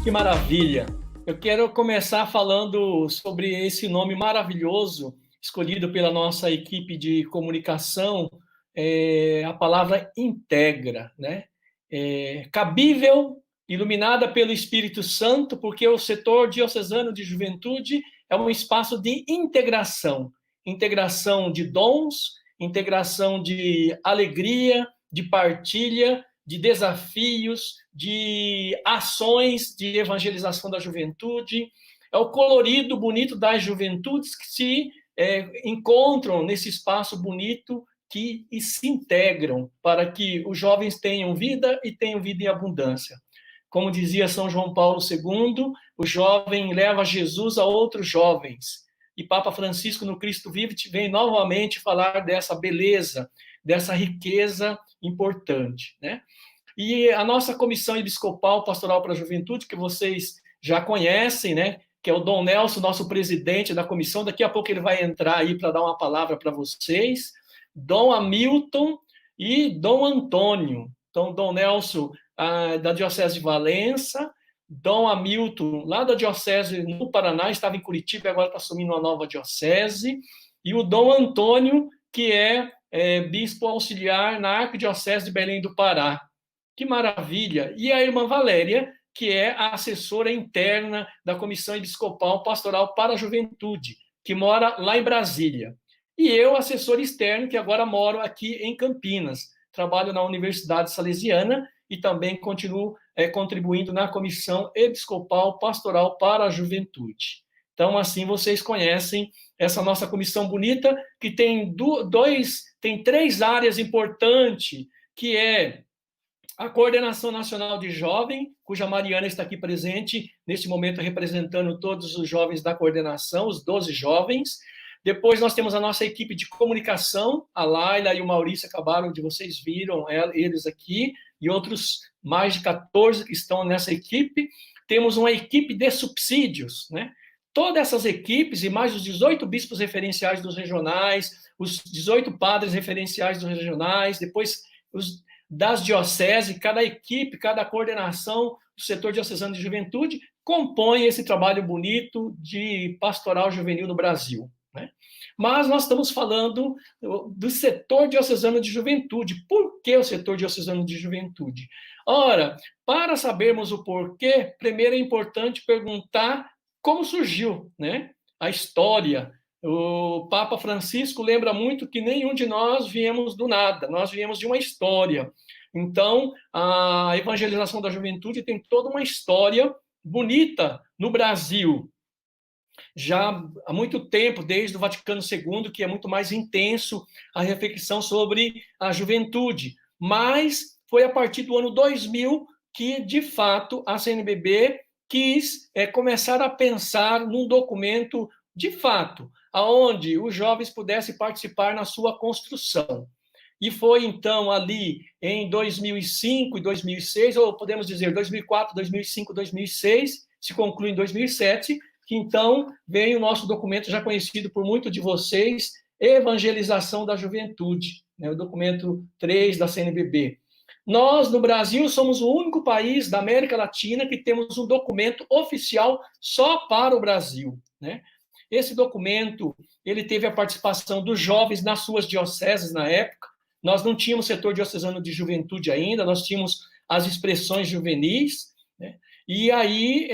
Que maravilha! Eu quero começar falando sobre esse nome maravilhoso escolhido pela nossa equipe de comunicação, a palavra integra, né? Cabível, iluminada pelo Espírito Santo, porque o setor diocesano de juventude é um espaço de integração, integração de dons, integração de alegria, de partilha, de desafios, de ações de evangelização da juventude. É o colorido bonito das juventudes que se encontram nesse espaço bonito e se integram para que os jovens tenham vida e tenham vida em abundância. Como dizia São João Paulo II, o jovem leva Jesus a outros jovens. E Papa Francisco, no Cristo Vive, vem novamente falar dessa beleza, dessa riqueza importante, né? E a nossa Comissão Episcopal Pastoral para a Juventude, que vocês já conhecem, né? Que é o Dom Nelson, nosso presidente da comissão. Daqui a pouco ele vai entrar aí para dar uma palavra para vocês. Dom Hamilton e Dom Antônio. Então, Dom Nelson, da Diocese de Valença, Dom Hamilton, lá da Diocese no Paraná, estava em Curitiba e agora está assumindo uma nova diocese. E o Dom Antônio, que é bispo auxiliar na Arquidiocese de Belém do Pará. Que maravilha! E a irmã Valéria, que é a assessora interna da Comissão Episcopal Pastoral para a Juventude, que mora lá em Brasília. E eu, assessor externo, que agora moro aqui em Campinas. Trabalho na Universidade Salesiana e também continuo contribuindo na Comissão Episcopal Pastoral para a Juventude. Então, assim, vocês conhecem essa nossa comissão bonita, que tem três áreas importantes, que é a Coordenação Nacional de Jovem, cuja Mariana está aqui presente, neste momento representando todos os jovens da coordenação, os 12 jovens. Depois nós temos a nossa equipe de comunicação, a Laila e o Maurício acabaram de vocês viram eles aqui, e outros mais de 14 que estão nessa equipe. Temos uma equipe de subsídios, né? Todas essas equipes e mais os 18 bispos referenciais dos regionais, os 18 padres referenciais dos regionais, depois das dioceses, cada equipe, cada coordenação do setor diocesano de juventude compõe esse trabalho bonito de pastoral juvenil no Brasil, né? Mas nós estamos falando do setor diocesano de juventude. Por que o setor diocesano de juventude? Ora, para sabermos o porquê, primeiro é importante perguntar como surgiu, né? A história. O Papa Francisco lembra muito que nenhum de nós viemos do nada, nós viemos de uma história. Então, a evangelização da juventude tem toda uma história bonita no Brasil. Já há muito tempo, desde o Vaticano II, que é muito mais intenso a reflexão sobre a juventude. Mas foi a partir do ano 2000 que, de fato, a CNBB quis começar a pensar num documento, de fato, aonde os jovens pudessem participar na sua construção. E foi, então, ali em 2005 e 2006, ou podemos dizer 2004, 2005, 2006, se conclui em 2007, que, então, vem o nosso documento já conhecido por muitos de vocês, Evangelização da Juventude, né, o documento 3 da CNBB. Nós, no Brasil, somos o único país da América Latina que temos um documento oficial só para o Brasil, né? Esse documento, ele teve a participação dos jovens nas suas dioceses na época. Nós não tínhamos setor diocesano de juventude ainda, nós tínhamos as expressões juvenis, né? E aí,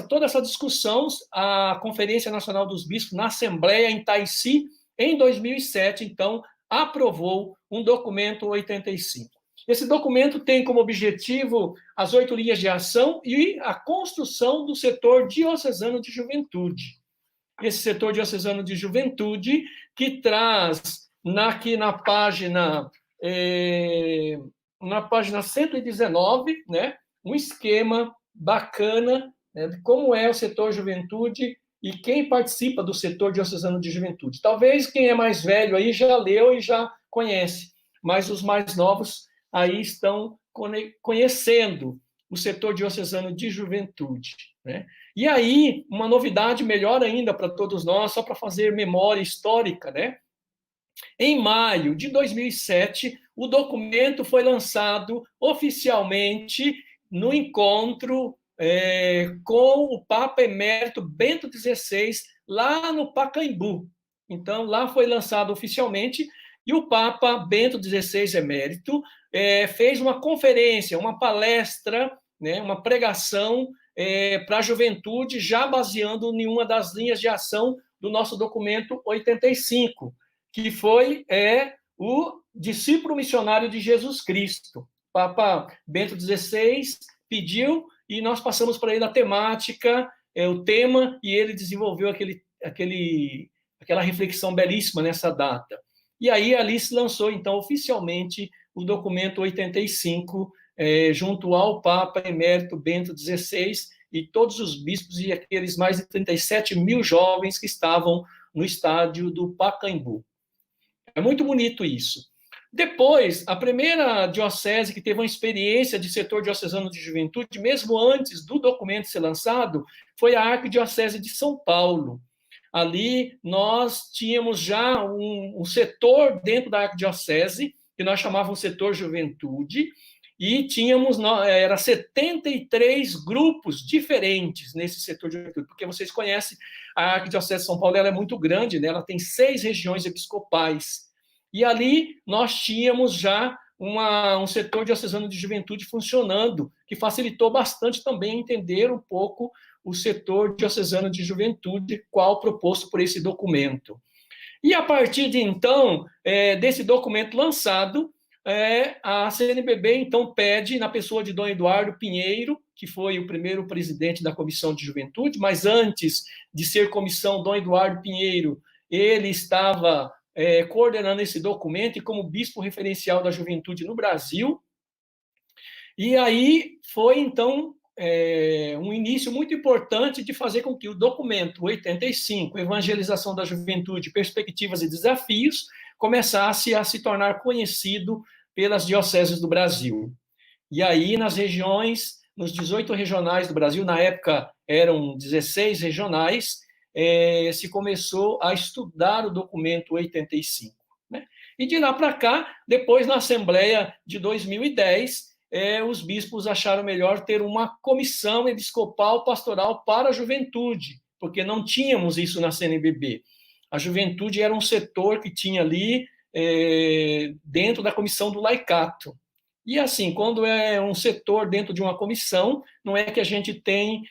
toda essa discussão, a Conferência Nacional dos Bispos, na Assembleia em Taici, em 2007, então, aprovou um documento 85. Esse documento tem como objetivo as 8 linhas de ação e a construção do setor diocesano de juventude. Esse setor diocesano de juventude que traz aqui na página 119, né, um esquema bacana, né, de como é o setor juventude e quem participa do setor diocesano de juventude. Talvez quem é mais velho aí já leu e já conhece, mas os mais novos aí estão conhecendo o setor diocesano de juventude, né? E aí, uma novidade melhor ainda para todos nós, só para fazer memória histórica, né? Em maio de 2007, o documento foi lançado oficialmente no encontro com o Papa Emérito Bento XVI, lá no Pacaembu. Então, lá foi lançado oficialmente, e o Papa Bento XVI Emérito fez uma conferência, uma palestra, né, uma pregação para a juventude, já baseando em uma das linhas de ação do nosso documento 85, que foi o discípulo missionário de Jesus Cristo. O Papa Bento XVI pediu e nós passamos para ele a temática, o tema, e ele desenvolveu aquela reflexão belíssima nessa data. E aí ali se lançou, então, oficialmente, o documento 85, junto ao Papa Emérito Bento XVI e todos os bispos e aqueles mais de 37 mil jovens que estavam no estádio do Pacaembu. É muito bonito isso. Depois, a primeira diocese que teve uma experiência de setor diocesano de juventude, mesmo antes do documento ser lançado, foi a Arquidiocese de São Paulo. Ali nós tínhamos já um setor dentro da Arquidiocese, que nós chamávamos setor juventude, e tínhamos, era 73 grupos diferentes nesse setor de juventude, porque vocês conhecem, a Arquidiocese de São Paulo ela é muito grande, né? Ela tem 6 regiões episcopais. E ali nós tínhamos já um setor diocesano de juventude funcionando, que facilitou bastante também entender um pouco o setor diocesano de juventude, qual proposto por esse documento. E a partir de então, desse documento lançado, a CNBB então pede, na pessoa de Dom Eduardo Pinheiro, que foi o primeiro presidente da Comissão de Juventude, mas antes de ser comissão, Dom Eduardo Pinheiro, ele estava coordenando esse documento e como bispo referencial da juventude no Brasil. E aí foi, então, um início muito importante de fazer com que o documento 85, Evangelização da Juventude, Perspectivas e Desafios, começasse a se tornar conhecido pelas dioceses do Brasil. E aí, nas regiões, nos 18 regionais do Brasil, na época eram 16 regionais, se começou a estudar o documento 85. Né? E de lá para cá, depois na Assembleia de 2010, os bispos acharam melhor ter uma comissão episcopal pastoral para a juventude, porque não tínhamos isso na CNBB. A juventude era um setor que tinha ali dentro da comissão do laicato. E assim, quando é um setor dentro de uma comissão, não é que a gente tem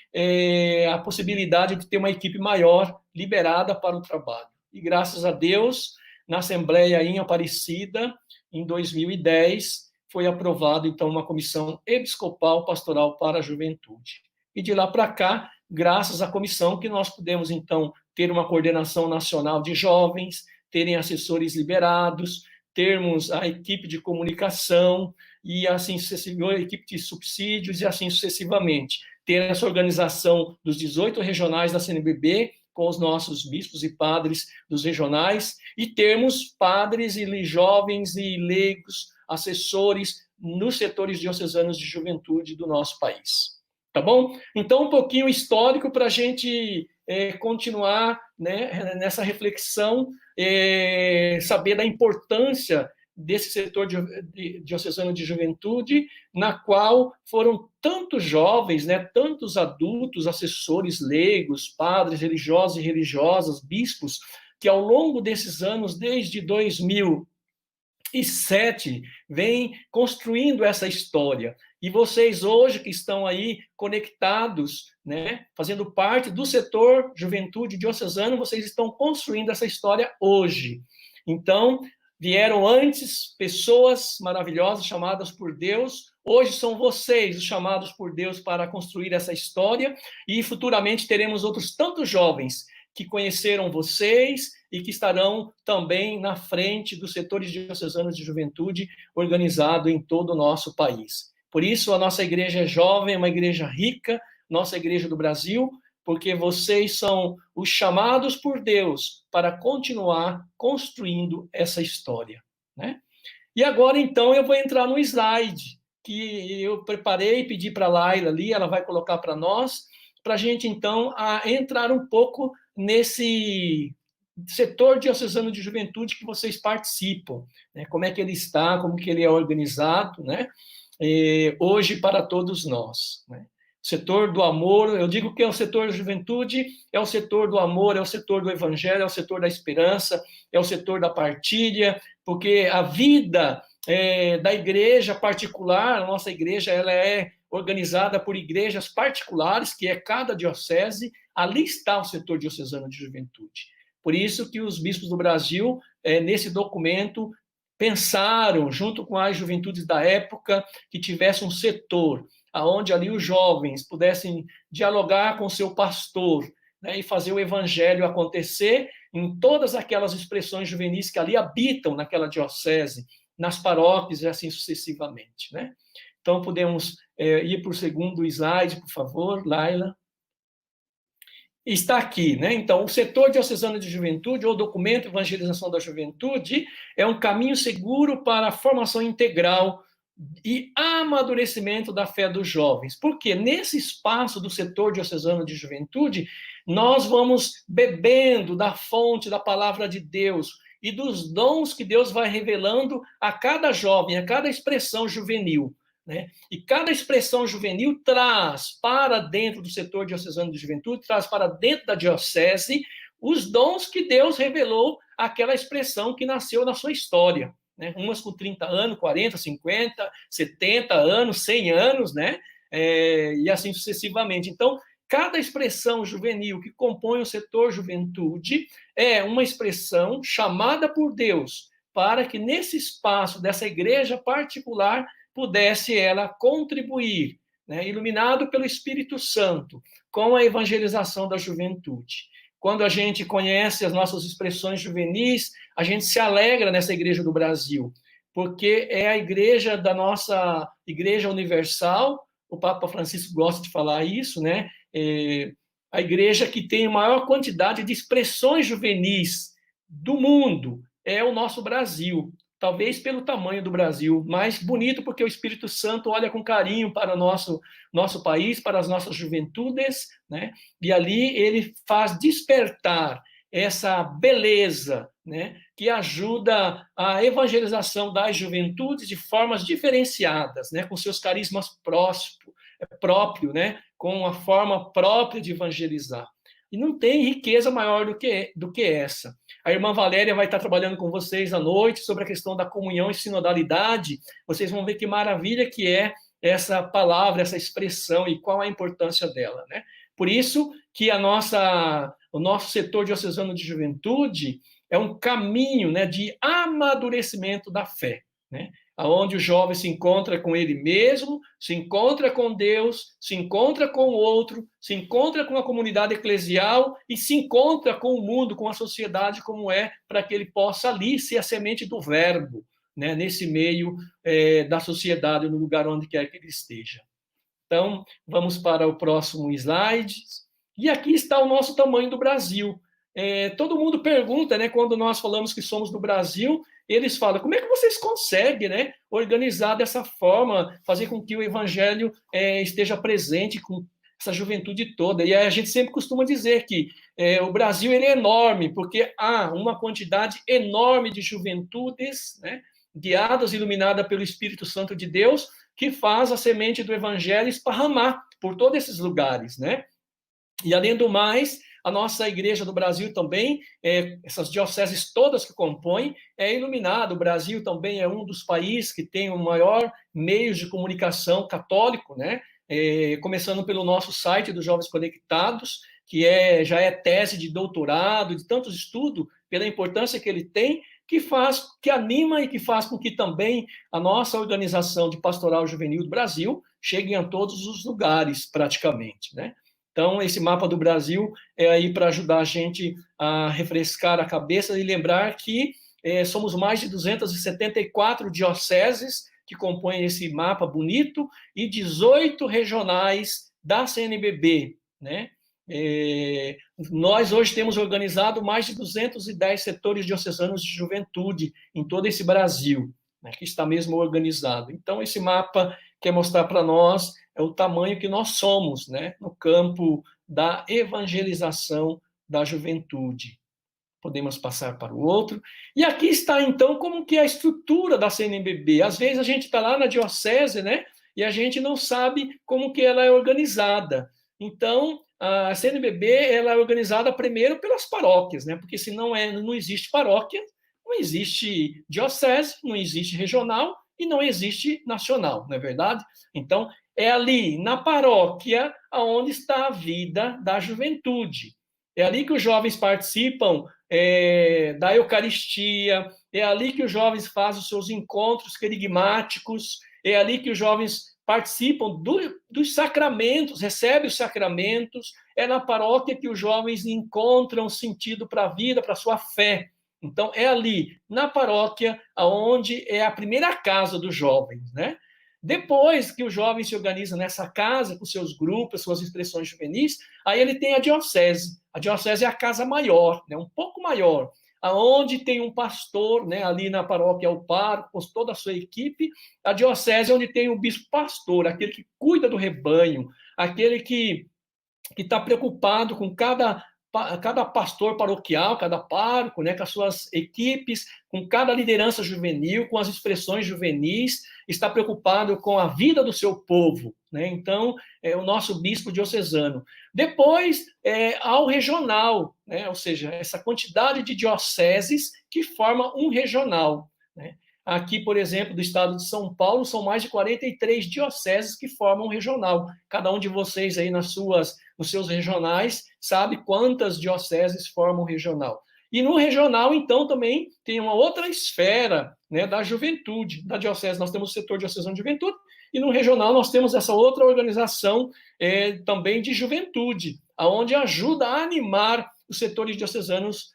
a possibilidade de ter uma equipe maior liberada para o trabalho. E graças a Deus, na Assembleia em Aparecida, em 2010, foi aprovada, então, uma comissão episcopal pastoral para a juventude. E de lá para cá, graças à comissão, que nós pudemos, então, ter uma coordenação nacional de jovens, terem assessores liberados, termos a equipe de comunicação, e assim sucessivamente, a equipe de subsídios, e assim sucessivamente. Ter essa organização dos 18 regionais da CNBB, com os nossos bispos e padres dos regionais, e termos padres e jovens e leigos, assessores nos setores diocesanos de juventude do nosso país. Tá bom? Então, um pouquinho histórico para a gente continuar, né, nessa reflexão, saber da importância desse setor diocesano de juventude, na qual foram tantos jovens, né, tantos adultos, assessores leigos, padres religiosos e religiosas, bispos, que ao longo desses anos, desde 2007, vem construindo essa história. E vocês hoje que estão aí conectados, né, fazendo parte do setor juventude diocesano, vocês estão construindo essa história hoje. Então, vieram antes pessoas maravilhosas chamadas por Deus, hoje são vocês os chamados por Deus para construir essa história, e futuramente teremos outros tantos jovens que conheceram vocês e que estarão também na frente dos setores diocesanos de juventude organizado em todo o nosso país. Por isso, a nossa igreja é jovem, é uma igreja rica, nossa igreja do Brasil, porque vocês são os chamados por Deus para continuar construindo essa história. Né? E agora, então, eu vou entrar no slide que eu preparei, pedi para a Laila ali, ela vai colocar para nós, para a gente, então, entrar um pouco nesse setor diocesano de juventude que vocês participam, né? Como é que ele está, como que ele é organizado, né? Hoje para todos nós. Né? Setor do amor, eu digo que é o setor da juventude, é o setor do amor, é o setor do evangelho, é o setor da esperança, é o setor da partilha, porque a vida da igreja particular, a nossa igreja, ela é organizada por igrejas particulares, que é cada diocese, ali está o setor diocesano de juventude. Por isso que os bispos do Brasil, nesse documento, pensaram, junto com as juventudes da época, que tivesse um setor aonde ali os jovens pudessem dialogar com o seu pastor, né, e fazer o evangelho acontecer em todas aquelas expressões juvenis que ali habitam naquela diocese, nas paróquias e assim sucessivamente, né? Então, podemos ir para o segundo slide, por favor, Laila. Está aqui, né? Então, o setor diocesano de juventude, ou documento Evangelização da Juventude, é um caminho seguro para a formação integral e amadurecimento da fé dos jovens. Porque nesse espaço do setor diocesano de juventude, nós vamos bebendo da fonte da palavra de Deus e dos dons que Deus vai revelando a cada jovem, a cada expressão juvenil. Né? E cada expressão juvenil traz para dentro do setor diocesano de juventude, traz para dentro da diocese os dons que Deus revelou àquela expressão que nasceu na sua história. Né? Umas com 30 anos, 40, 50, 70 anos, 100 anos, né? E assim sucessivamente. Então, cada expressão juvenil que compõe o setor juventude é uma expressão chamada por Deus para que nesse espaço dessa igreja particular pudesse ela contribuir, né, iluminado pelo Espírito Santo, com a evangelização da juventude. Quando a gente conhece as nossas expressões juvenis, a gente se alegra nessa igreja do Brasil, porque é a igreja da nossa Igreja Universal, o Papa Francisco gosta de falar isso, né? A igreja que tem a maior quantidade de expressões juvenis do mundo é o nosso Brasil. Talvez pelo tamanho do Brasil, mas bonito porque o Espírito Santo olha com carinho para o nosso país, para as nossas juventudes, né? E ali ele faz despertar essa beleza, né? Que ajuda a evangelização das juventudes de formas diferenciadas, né? Com seus carismas próprios, né? Com a forma própria de evangelizar. E não tem riqueza maior do que essa. A irmã Valéria vai estar trabalhando com vocês à noite sobre a questão da comunhão e sinodalidade. Vocês vão ver que maravilha que é essa palavra, essa expressão e qual a importância dela, né? Por isso que o nosso setor diocesano de juventude é um caminho, né, de amadurecimento da fé, né? Onde o jovem se encontra com ele mesmo, se encontra com Deus, se encontra com o outro, se encontra com a comunidade eclesial e se encontra com o mundo, com a sociedade como é, para que ele possa ali ser a semente do verbo, né, nesse meio da sociedade, no lugar onde quer que ele esteja. Então, vamos para o próximo slide. E aqui está o nosso tamanho do Brasil. Todo mundo pergunta, né, quando nós falamos que somos do Brasil, eles falam, como é que vocês conseguem, né, organizar dessa forma, fazer com que o evangelho esteja presente com essa juventude toda? E a gente sempre costuma dizer que o Brasil ele é enorme, porque há uma quantidade enorme de juventudes, né, guiadas, iluminadas pelo Espírito Santo de Deus, que faz a semente do evangelho esparramar por todos esses lugares, né? E, além do mais, a nossa igreja do Brasil também, essas dioceses todas que compõem, é iluminada. O Brasil também é um dos países que tem o maior meio de comunicação católico, né? Começando pelo nosso site dos Jovens Conectados, que já é tese de doutorado, de tantos estudos, pela importância que ele tem, que anima e que faz com que também a nossa organização de pastoral juvenil do Brasil chegue a todos os lugares, praticamente, né? Então, esse mapa do Brasil é aí para ajudar a gente a refrescar a cabeça e lembrar que somos mais de 274 dioceses que compõem esse mapa bonito e 18 regionais da CNBB, né? Nós hoje temos organizado mais de 210 setores diocesanos de juventude em todo esse Brasil, né, que está mesmo organizado. Então, esse mapa quer mostrar para nós o tamanho que nós somos, né, no campo da evangelização da juventude. Podemos passar para o outro. E aqui está, então, como que é a estrutura da CNBB. Às vezes a gente está lá na diocese, né, e a gente não sabe como que ela é organizada. Então, a CNBB ela é organizada primeiro pelas paróquias, né? Porque se não existe paróquia, não existe diocese, não existe regional e não existe nacional, não é verdade? Então, é ali na paróquia onde está a vida da juventude. É ali que os jovens participam da Eucaristia, é ali que os jovens fazem os seus encontros querigmáticos, é ali que os jovens participam dos sacramentos, recebem os sacramentos, é na paróquia que os jovens encontram sentido para a vida, para a sua fé. Então, é ali, na paróquia, onde é a primeira casa dos jovens, né? Depois que o jovem se organiza nessa casa, com seus grupos, suas expressões juvenis, aí ele tem a diocese. A diocese é a casa maior, né? Um pouco maior, aonde tem um pastor, né? Ali na paróquia é o pároco, com toda a sua equipe. A diocese é onde tem o bispo pastor, aquele que cuida do rebanho, aquele que está preocupado com cada pastor paroquial, cada pároco, né, com as suas equipes, com cada liderança juvenil, com as expressões juvenis, está preocupado com a vida do seu povo. Né? Então, é o nosso bispo diocesano. Depois, ao regional, né? Ou seja, essa quantidade de dioceses que forma um regional. Né? Aqui, por exemplo, do estado de São Paulo, são mais de 43 dioceses que formam um regional. Cada um de vocês aí nos seus regionais sabe quantas dioceses formam um regional. E no regional, então, também tem uma outra esfera, né, da juventude. Da diocese nós temos o setor diocesano de juventude, e no regional nós temos essa outra organização também de juventude, aonde ajuda a animar os setores diocesanos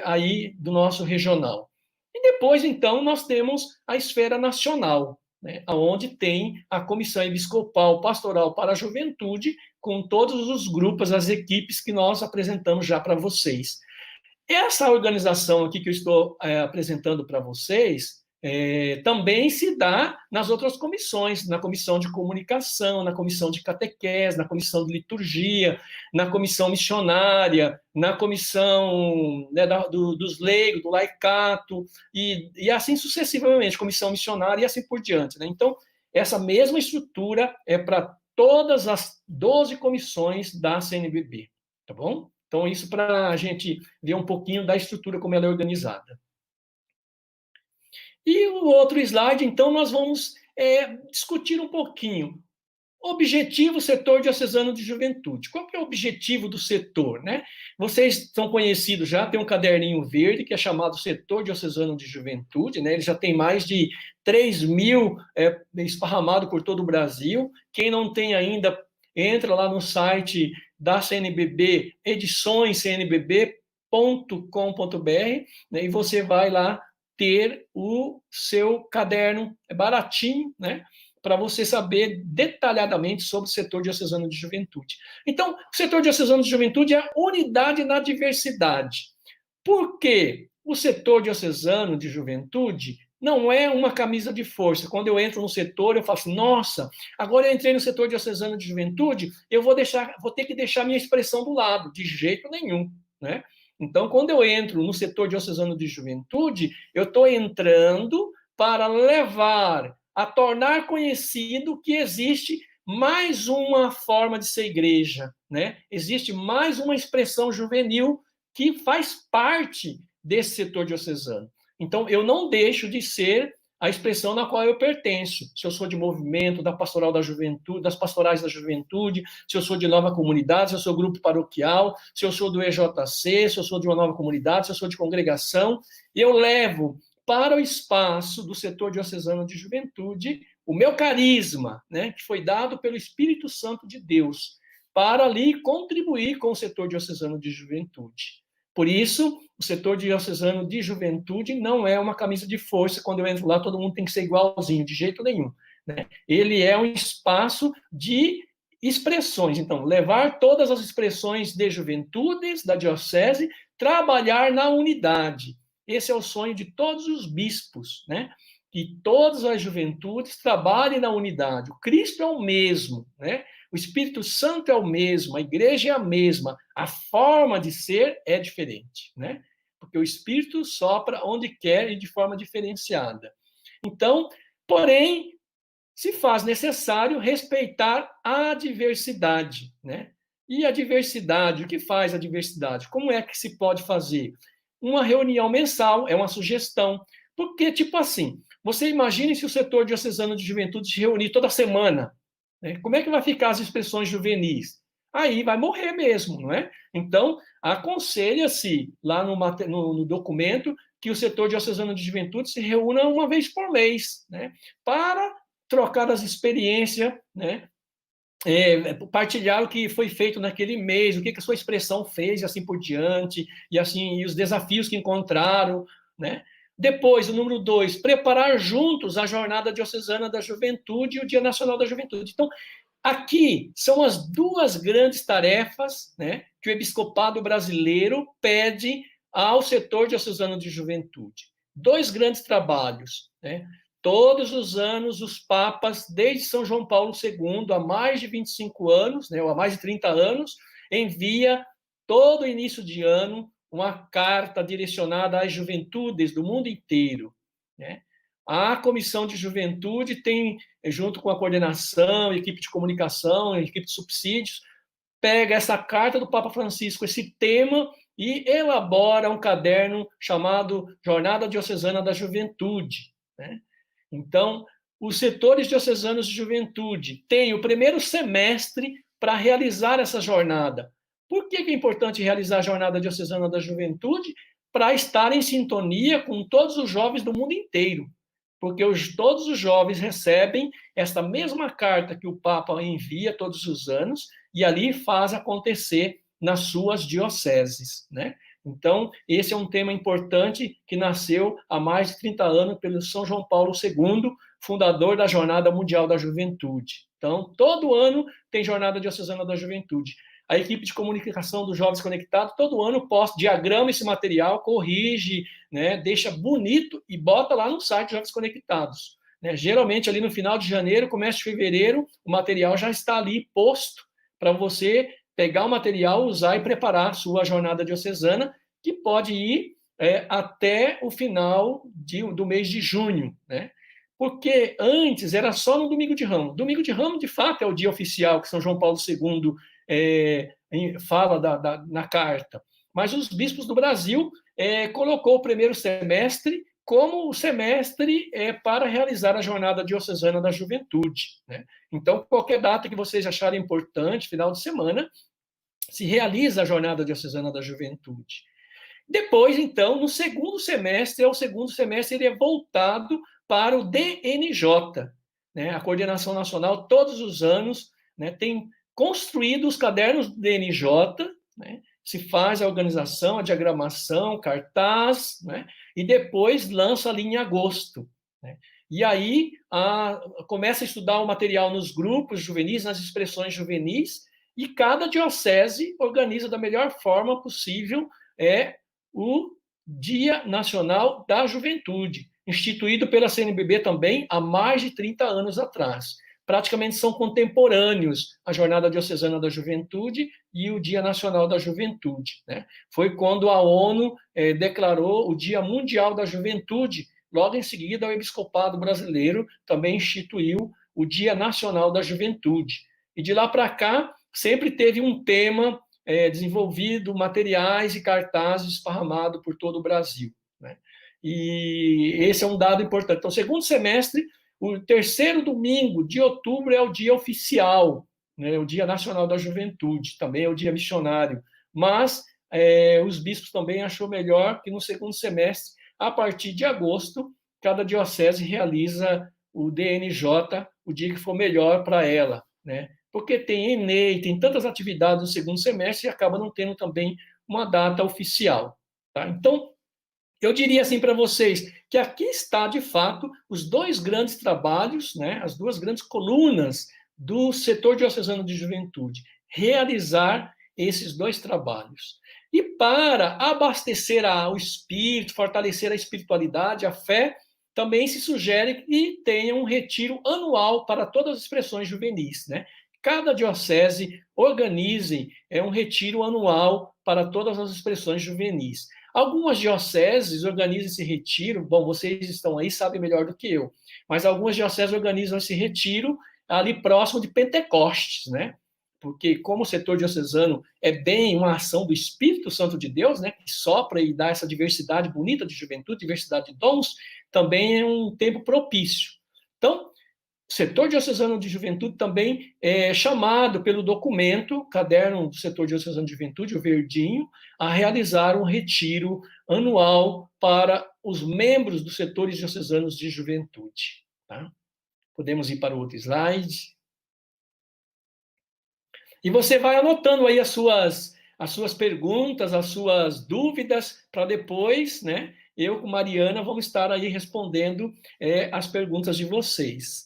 aí do nosso regional. E depois, então, nós temos a esfera nacional, né, onde tem a Comissão Episcopal Pastoral para a Juventude, com todos os grupos, as equipes que nós apresentamos já para vocês. Essa organização aqui que eu estou apresentando para vocês também se dá nas outras comissões, na comissão de comunicação, na comissão de catequese, na comissão de liturgia, na comissão missionária, na comissão, né, dos leigos, do laicato, e assim sucessivamente, comissão missionária e assim por diante. Né? Então, essa mesma estrutura é para todas as 12 comissões da CNBB, tá bom? Então, isso para a gente ver um pouquinho da estrutura, como ela é organizada. E o outro slide, então, nós vamos discutir um pouquinho. Objetivo setor diocesano de juventude. Qual que é o objetivo do setor? Né? Vocês estão conhecidos já, tem um caderninho verde que é chamado Setor Diocesano de Juventude, né? Ele já tem mais de 3.000 esparramado por todo o Brasil. Quem não tem ainda, entra lá no site da CNBB, ediçõescnbb.com.br, né? E você vai lá ter o seu caderno, é baratinho, né? Para você saber detalhadamente sobre o setor diocesano de juventude. Então, o setor diocesano de juventude é a unidade na diversidade. Por quê? O setor diocesano de juventude não é uma camisa de força. Quando eu entro no setor, eu falo assim, nossa, agora eu entrei no setor diocesano de juventude, eu vou ter que deixar minha expressão do lado, de jeito nenhum, né? Então, quando eu entro no setor diocesano de juventude, eu estou entrando para levar, a tornar conhecido que existe mais uma forma de ser igreja, né? Existe mais uma expressão juvenil que faz parte desse setor diocesano. Então, eu não deixo de ser a expressão na qual eu pertenço. Se eu sou de movimento, da pastoral da juventude, das pastorais da juventude, se eu sou de nova comunidade, se eu sou grupo paroquial, se eu sou do EJC, se eu sou de uma nova comunidade, se eu sou de congregação, eu levo para o espaço do setor diocesano de juventude o meu carisma, né, que foi dado pelo Espírito Santo de Deus, para ali contribuir com o setor diocesano de juventude. Por isso, o setor diocesano de juventude não é uma camisa de força, quando eu entro lá todo mundo tem que ser igualzinho, de jeito nenhum. Né? Ele é um espaço de expressões. Então, levar todas as expressões de juventudes da diocese, trabalhar na unidade. Esse é o sonho de todos os bispos, né? Que todas as juventudes trabalhem na unidade. O Cristo é o mesmo, né? O Espírito Santo é o mesmo, a igreja é a mesma, a forma de ser é diferente, né? Porque o Espírito sopra onde quer e de forma diferenciada. Então, porém, se faz necessário respeitar a diversidade, né? E a diversidade, o que faz a diversidade? Como é que se pode fazer? Uma reunião mensal é uma sugestão, porque, tipo assim, você imagine se o setor diocesano de juventude se reunir toda semana, né? Como é que vai ficar as expressões juvenis? Aí vai morrer mesmo, não é? Então, aconselha-se lá no documento que o setor diocesano de juventude se reúna uma vez por mês, né? Para trocar as experiências, né? Partilhar o que foi feito naquele mês, o que a sua expressão fez, e assim por diante, e assim, e os desafios que encontraram, né? Depois, o número 2, preparar juntos a Jornada Diocesana da Juventude e o Dia Nacional da Juventude. Então, aqui são as duas grandes tarefas, né, que o episcopado brasileiro pede ao setor diocesano de juventude. Dois grandes trabalhos, né? Todos os anos, os papas, desde São João Paulo II, há mais de 25 anos, né, ou há mais de 30 anos, envia todo início de ano uma carta direcionada às juventudes do mundo inteiro, né? A Comissão de Juventude tem, junto com a coordenação, equipe de comunicação, equipe de subsídios, pega essa carta do Papa Francisco, esse tema, e elabora um caderno chamado Jornada Diocesana da Juventude, né? Então, os setores diocesanos de juventude têm o primeiro semestre para realizar essa jornada. Por que é importante realizar a Jornada Diocesana da Juventude? Para estar em sintonia com todos os jovens do mundo inteiro. Porque todos os jovens recebem esta mesma carta que o Papa envia todos os anos e ali faz acontecer nas suas dioceses, né? Então, esse é um tema importante que nasceu há mais de 30 anos pelo São João Paulo II, fundador da Jornada Mundial da Juventude. Então, todo ano tem Jornada Diocesana da Juventude. A equipe de comunicação dos Jovens Conectados, todo ano posta, diagrama esse material, corrige, né, deixa bonito e bota lá no site Jovens Conectados, né? Geralmente, ali no final de janeiro, começo de fevereiro, o material já está ali posto para você pegar o material, usar e preparar a sua jornada diocesana, que pode ir até o final do mês de junho, né? Porque antes era só no Domingo de Ramos. Domingo de Ramos, de fato, é o dia oficial que São João Paulo II fala na carta. Mas os bispos do Brasil colocou o primeiro semestre como o semestre para realizar a Jornada Diocesana da Juventude, né? Então, qualquer data que vocês acharem importante, final de semana, se realiza a Jornada Diocesana da Juventude. Depois, então, no segundo semestre, ele é voltado para o DNJ, né? A Coordenação Nacional, todos os anos, né, tem construído os cadernos do DNJ, né? Se faz a organização, a diagramação, cartaz, né? E depois lança ali em agosto, né? E aí começa a estudar o material nos grupos juvenis, nas expressões juvenis, e cada diocese organiza da melhor forma possível o Dia Nacional da Juventude, instituído pela CNBB também há mais de 30 anos atrás. Praticamente são contemporâneos a Jornada Diocesana da Juventude e o Dia Nacional da Juventude, né? Foi quando a ONU declarou o Dia Mundial da Juventude. Logo em seguida, o Episcopado Brasileiro também instituiu o Dia Nacional da Juventude. E de lá para cá, sempre teve um tema desenvolvido, materiais e cartazes esparramados por todo o Brasil, né? E esse é um dado importante. Então, segundo semestre, o terceiro domingo de outubro é o dia oficial, né? O Dia Nacional da Juventude, também é o dia missionário. Mas os bispos também achou melhor que no segundo semestre, a partir de agosto, cada diocese realiza o DNJ, o dia que for melhor para ela, né? Porque tem ENEI, tem tantas atividades no segundo semestre e acaba não tendo também uma data oficial, tá? Então, eu diria assim para vocês que aqui está, de fato, os dois grandes trabalhos, né, as duas grandes colunas do setor diocesano de juventude, realizar esses dois trabalhos. E para abastecer o espírito, fortalecer a espiritualidade, a fé, também se sugere que tenha um retiro anual para todas as expressões juvenis, né? Cada diocese organize um retiro anual para todas as expressões juvenis. Algumas dioceses organizam esse retiro, bom, vocês estão aí, sabem melhor do que eu, mas algumas dioceses organizam esse retiro ali próximo de Pentecostes, né? Porque como o setor diocesano é bem uma ação do Espírito Santo de Deus, né, que sopra e dá essa diversidade bonita de juventude, diversidade de dons, também é um tempo propício. Então, o setor diocesano de juventude também é chamado pelo documento, caderno do setor diocesano de juventude, o verdinho, a realizar um retiro anual para os membros dos setores diocesanos de juventude. Tá? Podemos ir para o outro slide. E você vai anotando aí as suas perguntas, as suas dúvidas, para depois, né? Eu com Mariana vamos estar aí respondendo as perguntas de vocês.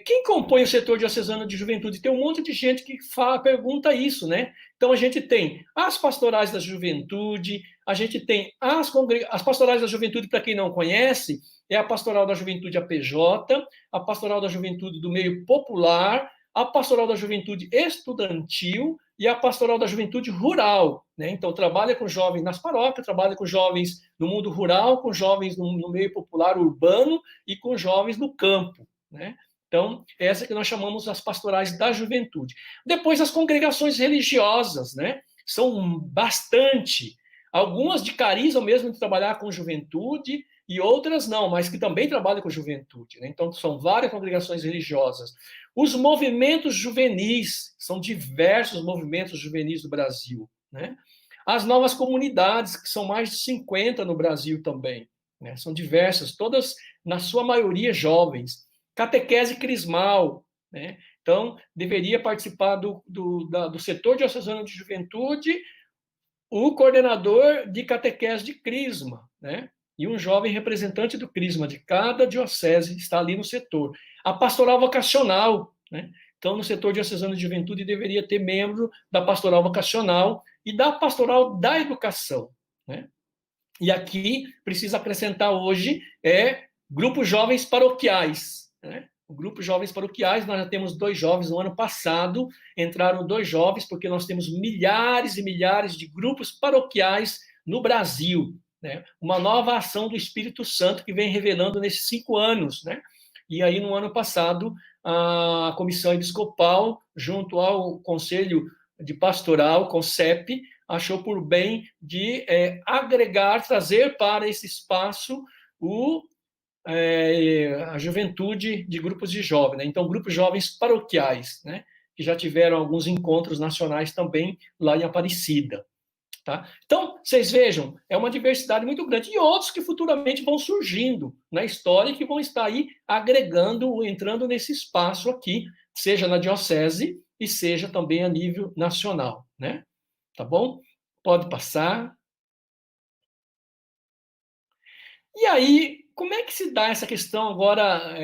Quem compõe o setor diocesano de juventude? Tem um monte de gente que pergunta isso, né? Então, a gente tem as pastorais da juventude, a gente tem as pastorais da juventude, para quem não conhece, é a pastoral da juventude APJ, a pastoral da juventude do meio popular, a pastoral da juventude estudantil e a pastoral da juventude rural, né? Então, trabalha com jovens nas paróquias, trabalha com jovens no mundo rural, com jovens no meio popular urbano e com jovens no campo, né? Então, essa que nós chamamos as pastorais da juventude. Depois, as congregações religiosas, né? São bastante. Algumas de carisma mesmo de trabalhar com juventude e outras não, mas que também trabalham com juventude, né? Então, são várias congregações religiosas. Os movimentos juvenis, são diversos movimentos juvenis do Brasil, né? As novas comunidades, que são mais de 50 no Brasil também, né? São diversas, todas, na sua maioria, jovens. Catequese crismal, né? Então, deveria participar do setor diocesano de juventude o coordenador de catequese de crisma, né? E um jovem representante do crisma de cada diocese está ali no setor. A pastoral vocacional, né? Então, no setor diocesano de juventude, deveria ter membro da pastoral vocacional e da pastoral da educação, né? E aqui precisa acrescentar hoje grupos jovens paroquiais, né? O grupo jovens paroquiais, nós já temos 2 jovens no ano passado, entraram 2 jovens, porque nós temos milhares e milhares de grupos paroquiais no Brasil, né? Uma nova ação do Espírito Santo que vem revelando nesses 5 anos, né? E aí, no ano passado, a Comissão Episcopal, junto ao Conselho de Pastoral, CONCEP, achou por bem de agregar, trazer para esse espaço a juventude de grupos de jovens, né? Então, grupos jovens paroquiais, né? Que já tiveram alguns encontros nacionais também lá em Aparecida. Tá? Então, vocês vejam, é uma diversidade muito grande. E outros que futuramente vão surgindo na história e que vão estar aí agregando, entrando nesse espaço aqui, seja na diocese e seja também a nível nacional, né? Tá bom? Pode passar. E aí, como é que se dá essa questão agora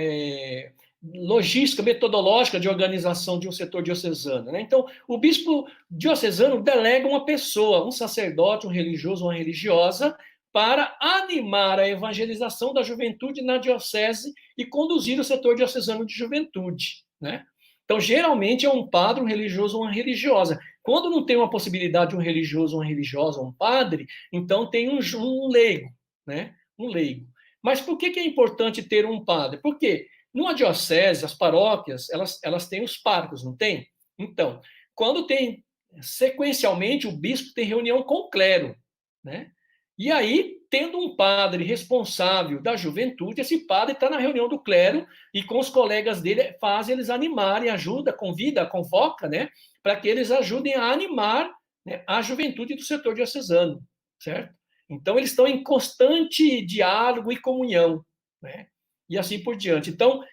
logística, metodológica de organização de um setor diocesano, né? Então, o bispo diocesano delega uma pessoa, um sacerdote, um religioso, uma religiosa, para animar a evangelização da juventude na diocese e conduzir o setor diocesano de juventude, né? Então, geralmente é um padre, um religioso ou uma religiosa. Quando não tem uma possibilidade de um religioso, uma religiosa, um padre, então tem um leigo, né? Um leigo. Mas por que é importante ter um padre? Porque numa diocese, as paróquias, elas têm os párocos, não tem? Então, quando tem, sequencialmente, o bispo tem reunião com o clero, né? E aí, tendo um padre responsável da juventude, esse padre está na reunião do clero e com os colegas dele faz eles animarem, ajuda, convida, convoca, né? Para que eles ajudem a animar, né, a juventude do setor diocesano, certo? Então, eles estão em constante diálogo e comunhão, né? E assim por diante. Então,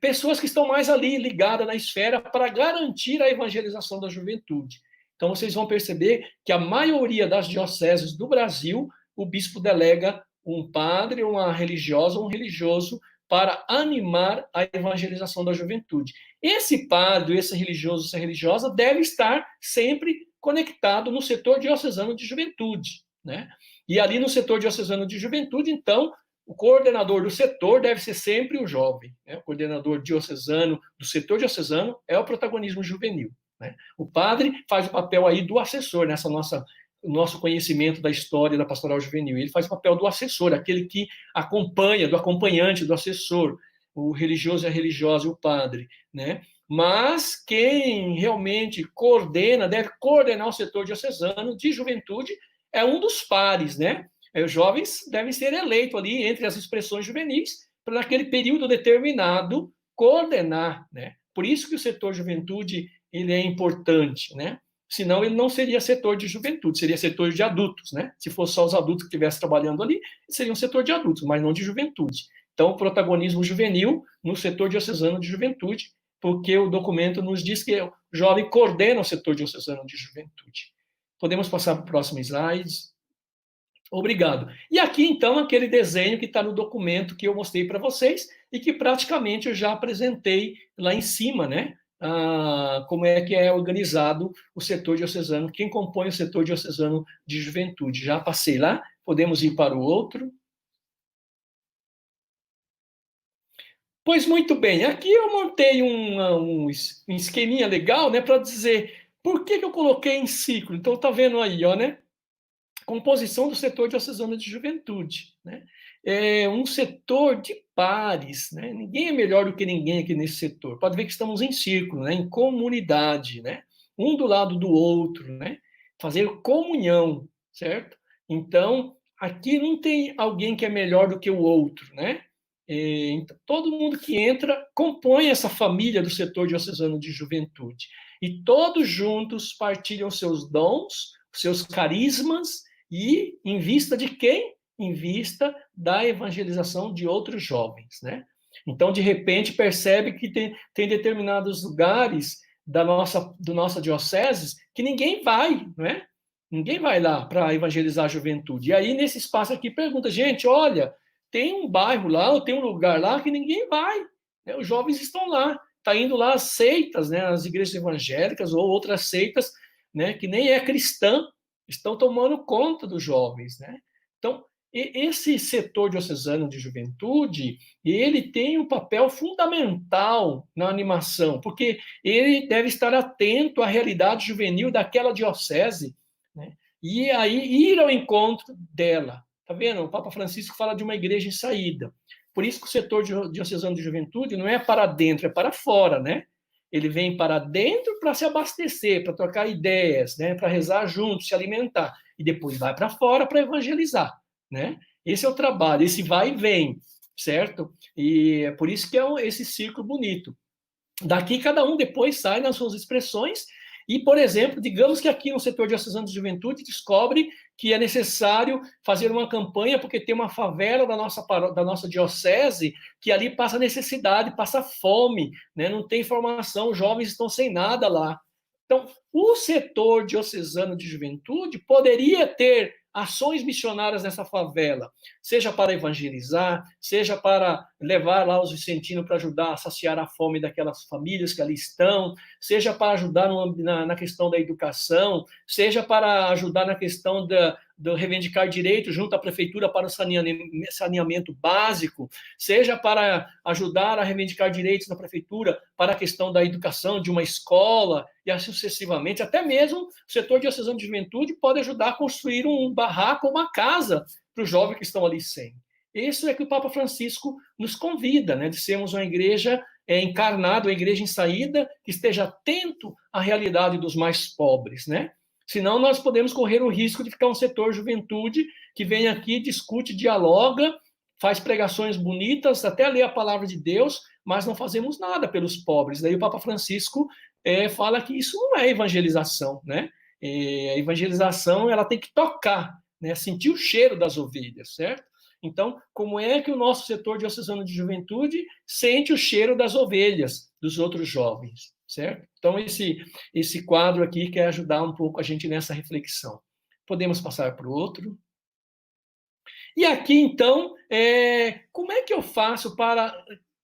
pessoas que estão mais ali ligadas na esfera para garantir a evangelização da juventude. Então, vocês vão perceber que a maioria das dioceses do Brasil, o bispo delega um padre, uma religiosa, um religioso para animar a evangelização da juventude. Esse padre, esse religioso, essa religiosa deve estar sempre conectado no setor diocesano de juventude, né? E ali no setor diocesano de juventude, então, o coordenador do setor deve ser sempre o jovem, né? O coordenador diocesano do setor diocesano é o protagonismo juvenil, né? O padre faz o papel aí do assessor nessa nossa o nosso conhecimento da história da pastoral juvenil. Ele faz o papel do assessor, aquele que acompanha, do acompanhante, do assessor, o religioso e a religiosa e o padre, né? Mas quem realmente coordena, deve coordenar o setor diocesano de juventude é um dos pares, né? Os jovens devem ser eleitos ali entre as expressões juvenis para naquele período determinado coordenar, né? Por isso que o setor juventude ele é importante, né? Senão ele não seria setor de juventude, seria setor de adultos, né? Se fosse só os adultos que estivessem trabalhando ali, seria um setor de adultos, mas não de juventude. Então, o protagonismo juvenil no setor diocesano de juventude, porque o documento nos diz que o jovem coordena o setor diocesano de juventude. Podemos passar para o próximo slide. Obrigado. E aqui, então, aquele desenho que está no documento que eu mostrei para vocês e que praticamente eu já apresentei lá em cima, né? Como é que é organizado o setor diocesano, quem compõe o setor diocesano de juventude. Já passei lá, podemos ir para o outro. Pois muito bem, aqui eu montei um esqueminha legal, né, para dizer por que eu coloquei em ciclo. Então, tá vendo aí, ó, né? Composição do setor diocesano de juventude, né? É um setor de pares, né? Ninguém é melhor do que ninguém aqui nesse setor. Pode ver que estamos em círculo, né? Em comunidade, né? Um do lado do outro, né? Fazer comunhão, certo? Então, aqui não tem alguém que é melhor do que o outro, né? Então, todo mundo que entra compõe essa família do setor diocesano de juventude. E todos juntos partilham seus dons, seus carismas, e em vista de quem? Em vista da evangelização de outros jovens, né? Então, de repente, percebe que tem determinados lugares do nossa diocese que ninguém vai, né? Ninguém vai lá para evangelizar a juventude. E aí, nesse espaço aqui, pergunta, gente, olha, tem um bairro lá, ou tem um lugar lá que ninguém vai, né? Os jovens estão lá, tá indo lá as seitas, né? As igrejas evangélicas ou outras seitas, né? Que nem é cristã, estão tomando conta dos jovens, né? Então, esse setor diocesano de juventude, ele tem um papel fundamental na animação, porque ele deve estar atento à realidade juvenil daquela diocese, né? E aí ir ao encontro dela. Tá vendo? O Papa Francisco fala de uma igreja em saída. Por isso que o setor diocesano de juventude não é para dentro, é para fora, né? Ele vem para dentro para se abastecer, para trocar ideias, né? Para rezar junto, se alimentar. E depois vai para fora para evangelizar, né? Esse é o trabalho, esse vai e vem, certo? E é por isso que é esse círculo bonito. Daqui cada um depois sai nas suas expressões e, por exemplo, digamos que aqui no setor diocesano de juventude descobre que é necessário fazer uma campanha porque tem uma favela da nossa diocese que ali passa necessidade, passa fome, né? Não tem formação, os jovens estão sem nada lá. Então, o setor diocesano de juventude poderia ter ações missionárias nessa favela, seja para evangelizar, seja para levar lá os vicentinos para ajudar a saciar a fome daquelas famílias que ali estão, seja para ajudar na questão da educação, seja para ajudar na questão do reivindicar direito junto à prefeitura para o saneamento básico, seja para ajudar a reivindicar direitos na prefeitura para a questão da educação, de uma escola, e assim sucessivamente. Até mesmo o setor diocesano de juventude pode ajudar a construir um barraco ou uma casa para os jovens que estão ali sem. Isso é que o Papa Francisco nos convida, né, de sermos uma igreja encarnada, uma igreja em saída, que esteja atento à realidade dos mais pobres, né? Senão nós podemos correr o risco de ficar um setor juventude que vem aqui, discute, dialoga, faz pregações bonitas, até lê a palavra de Deus, mas não fazemos nada pelos pobres. Daí o Papa Francisco fala que isso não é evangelização, né? A evangelização ela tem que tocar, né? Sentir o cheiro das ovelhas, certo? Então, como é que o nosso setor diocesano de juventude sente o cheiro das ovelhas dos outros jovens, certo? Então, esse quadro aqui quer ajudar um pouco a gente nessa reflexão. Podemos passar para o outro. E aqui, então, como é que eu faço para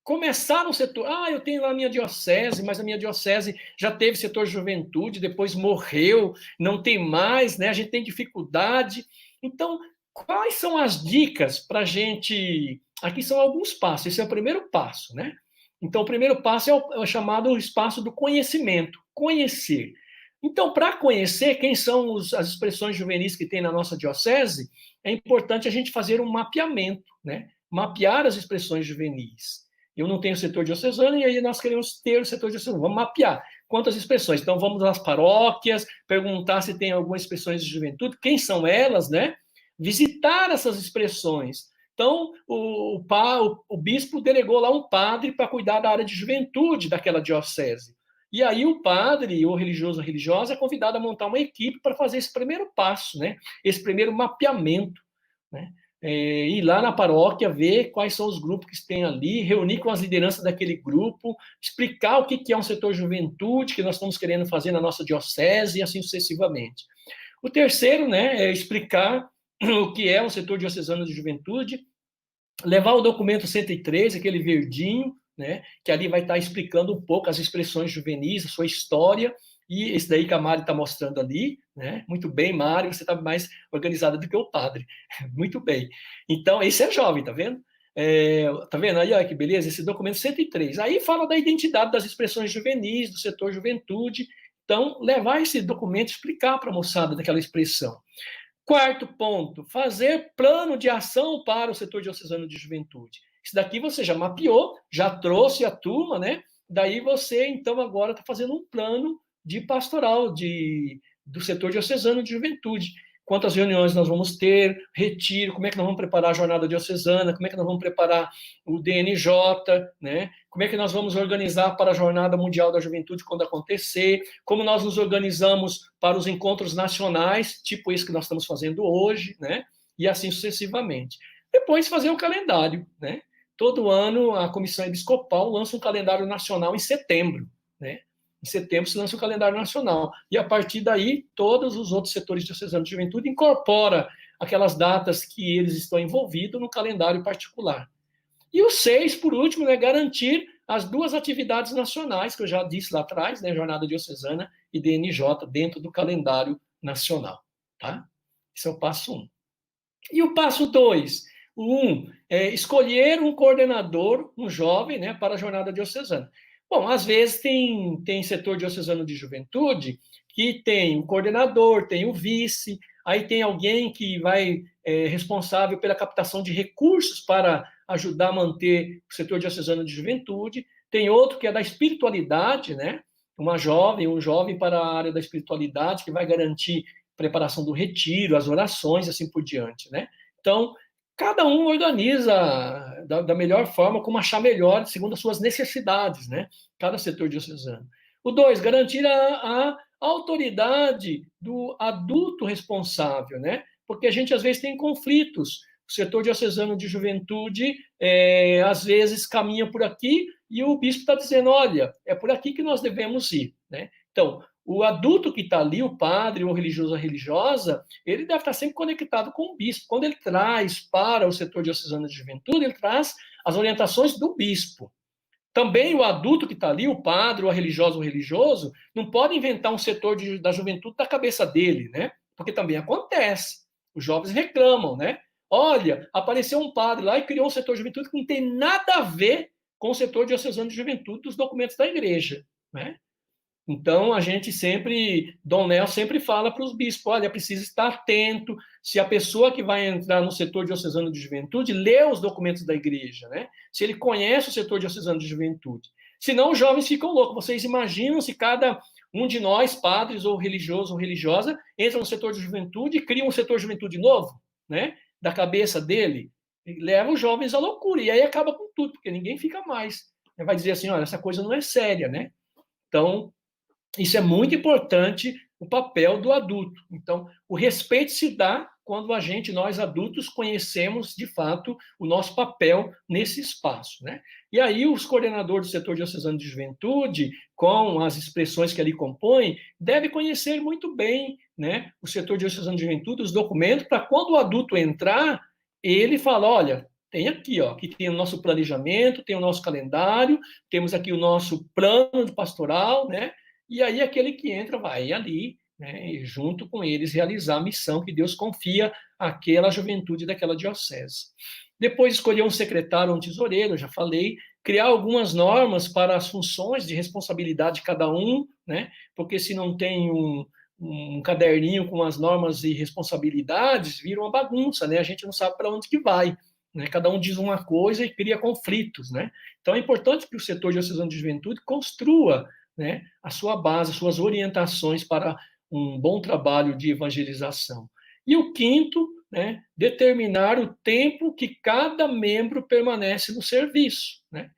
começar no setor? Eu tenho lá a minha diocese, mas a minha diocese já teve setor de juventude, depois morreu, não tem mais, né? A gente tem dificuldade. Então, quais são as dicas para a gente... Aqui são alguns passos, esse é o primeiro passo, né? Então, o primeiro passo é o chamado espaço do conhecimento, conhecer. Então, para conhecer quem são as expressões juvenis que tem na nossa diocese, é importante a gente fazer um mapeamento, né? Mapear as expressões juvenis. Eu não tenho setor diocesano e aí nós queremos ter o setor diocesano. Vamos mapear quantas expressões. Então, vamos às paróquias, perguntar se tem algumas expressões de juventude, quem são elas, né? Visitar essas expressões. Então, o bispo delegou lá um padre para cuidar da área de juventude daquela diocese. E aí o padre, ou religioso ou religiosa, é convidado a montar uma equipe para fazer esse primeiro passo, né? Esse primeiro mapeamento, né? Ir lá na paróquia, ver quais são os grupos que tem ali, reunir com as lideranças daquele grupo, explicar o que é um setor juventude que nós estamos querendo fazer na nossa diocese e assim sucessivamente. O terceiro, né, é explicar o que é um setor diocesano de juventude, levar o documento 103, aquele verdinho, né, que ali vai estar explicando um pouco as expressões juvenis, a sua história, e esse daí que a Mari está mostrando ali, né? Muito bem, Mari, você está mais organizada do que o padre. Muito bem. Então, esse é jovem, tá vendo? Tá vendo aí, ó, que beleza? Esse documento 103. Aí fala da identidade das expressões juvenis, do setor juventude. Então, levar esse documento, explicar para a moçada daquela expressão. Quarto ponto, fazer plano de ação para o setor diocesano de juventude. Isso daqui você já mapeou, já trouxe a turma, né? Daí você, então, agora está fazendo um plano de pastoral do setor diocesano de juventude. Quantas reuniões nós vamos ter, retiro, como é que nós vamos preparar a jornada diocesana, como é que nós vamos preparar o DNJ, né? Como é que nós vamos organizar para a Jornada Mundial da Juventude quando acontecer, como nós nos organizamos para os encontros nacionais, tipo esse que nós estamos fazendo hoje, né? E assim sucessivamente. Depois fazer o calendário, né? Todo ano a Comissão Episcopal lança um calendário nacional em setembro, né? Em setembro se lança o calendário nacional. E a partir daí, todos os outros setores diocesanos de juventude incorporam aquelas datas que eles estão envolvidos no calendário particular. E o 6, por último, é garantir as duas atividades nacionais, que eu já disse lá atrás, né, Jornada Diocesana e DNJ, dentro do calendário nacional. Tá? Esse é o passo 1. E o passo 2? O 1 é escolher um coordenador, um jovem, né, para a Jornada Diocesana. Bom, às vezes tem setor diocesano de juventude que tem o coordenador, tem o vice, aí tem alguém que vai responsável pela captação de recursos para ajudar a manter o setor diocesano de juventude, tem outro que é da espiritualidade, né? Um jovem para a área da espiritualidade, que vai garantir a preparação do retiro, as orações, assim por diante, né? Então, cada um organiza da melhor forma, como achar melhor, segundo as suas necessidades, né? Cada setor diocesano. O 2, garantir a autoridade do adulto responsável, né? Porque a gente, às vezes, tem conflitos. O setor diocesano de juventude, às vezes, caminha por aqui e o bispo está dizendo, olha, é por aqui que nós devemos ir, né? Então, o adulto que está ali, o padre, ou religioso ou religiosa, ele deve estar sempre conectado com o bispo. Quando ele traz para o setor diocesano de juventude, ele traz as orientações do bispo. Também o adulto que está ali, o padre, ou a religiosa ou religioso, não pode inventar um setor da juventude da cabeça dele, né? Porque também acontece. Os jovens reclamam, né? Olha, apareceu um padre lá e criou um setor de juventude que não tem nada a ver com o setor diocesano de juventude dos documentos da igreja, né? Então, a gente sempre, Dom Nelson sempre fala para os bispos, olha, precisa estar atento, se a pessoa que vai entrar no setor diocesano de juventude lê os documentos da igreja, né? Se ele conhece o setor diocesano de juventude. Senão, os jovens ficam loucos. Vocês imaginam se cada um de nós, padres ou religioso ou religiosa, entra no setor de juventude e cria um setor de juventude novo, né? Da cabeça dele, e leva os jovens à loucura. E aí acaba com tudo, porque ninguém fica mais. Vai dizer assim, olha, essa coisa não é séria, né? Então, isso é muito importante, o papel do adulto. Então, o respeito se dá quando nós adultos, conhecemos, de fato, o nosso papel nesse espaço, né? E aí, os coordenadores do setor diocesano de juventude, com as expressões que ali compõem, devem conhecer muito bem, né, o setor diocesano de juventude, os documentos, para quando o adulto entrar, ele fala, olha, tem aqui, ó, aqui tem o nosso planejamento, tem o nosso calendário, temos aqui o nosso plano de pastoral, né? E aí aquele que entra vai ali, né, e junto com eles realizar a missão que Deus confia àquela juventude daquela diocese. Depois escolher um secretário ou um tesoureiro, já falei, criar algumas normas para as funções de responsabilidade de cada um, né? Porque se não tem um caderninho com as normas e responsabilidades, vira uma bagunça, né? A gente não sabe para onde que vai, né? Cada um diz uma coisa e cria conflitos, né? Então é importante que o setor diocesano de juventude construa, né, a sua base, as suas orientações para um bom trabalho de evangelização. E o quinto, né, determinar o tempo que cada membro permanece no serviço, né?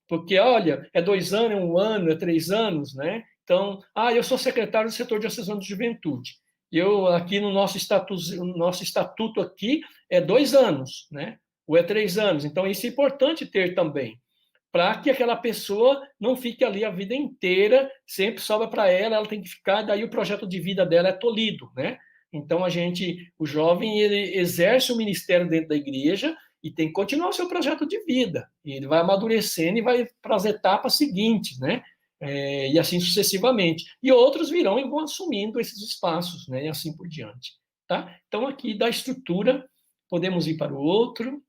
Porque, olha, é 2 anos, é 1 ano, é 3 anos, né? Então, eu sou secretário do setor diocesano de juventude. Eu, aqui no nosso estatuto aqui, é 2 anos, né? Ou é 3 anos. Então, isso é importante ter também, para que aquela pessoa não fique ali a vida inteira, sempre sobra para ela, ela tem que ficar, daí o projeto de vida dela é tolhido, né? Então, o jovem, ele exerce o ministério dentro da igreja e tem que continuar o seu projeto de vida. E ele vai amadurecendo e vai para as etapas seguintes, né? E assim sucessivamente. E outros virão e vão assumindo esses espaços, né? E assim por diante, tá? Então, aqui da estrutura, podemos ir para o outro.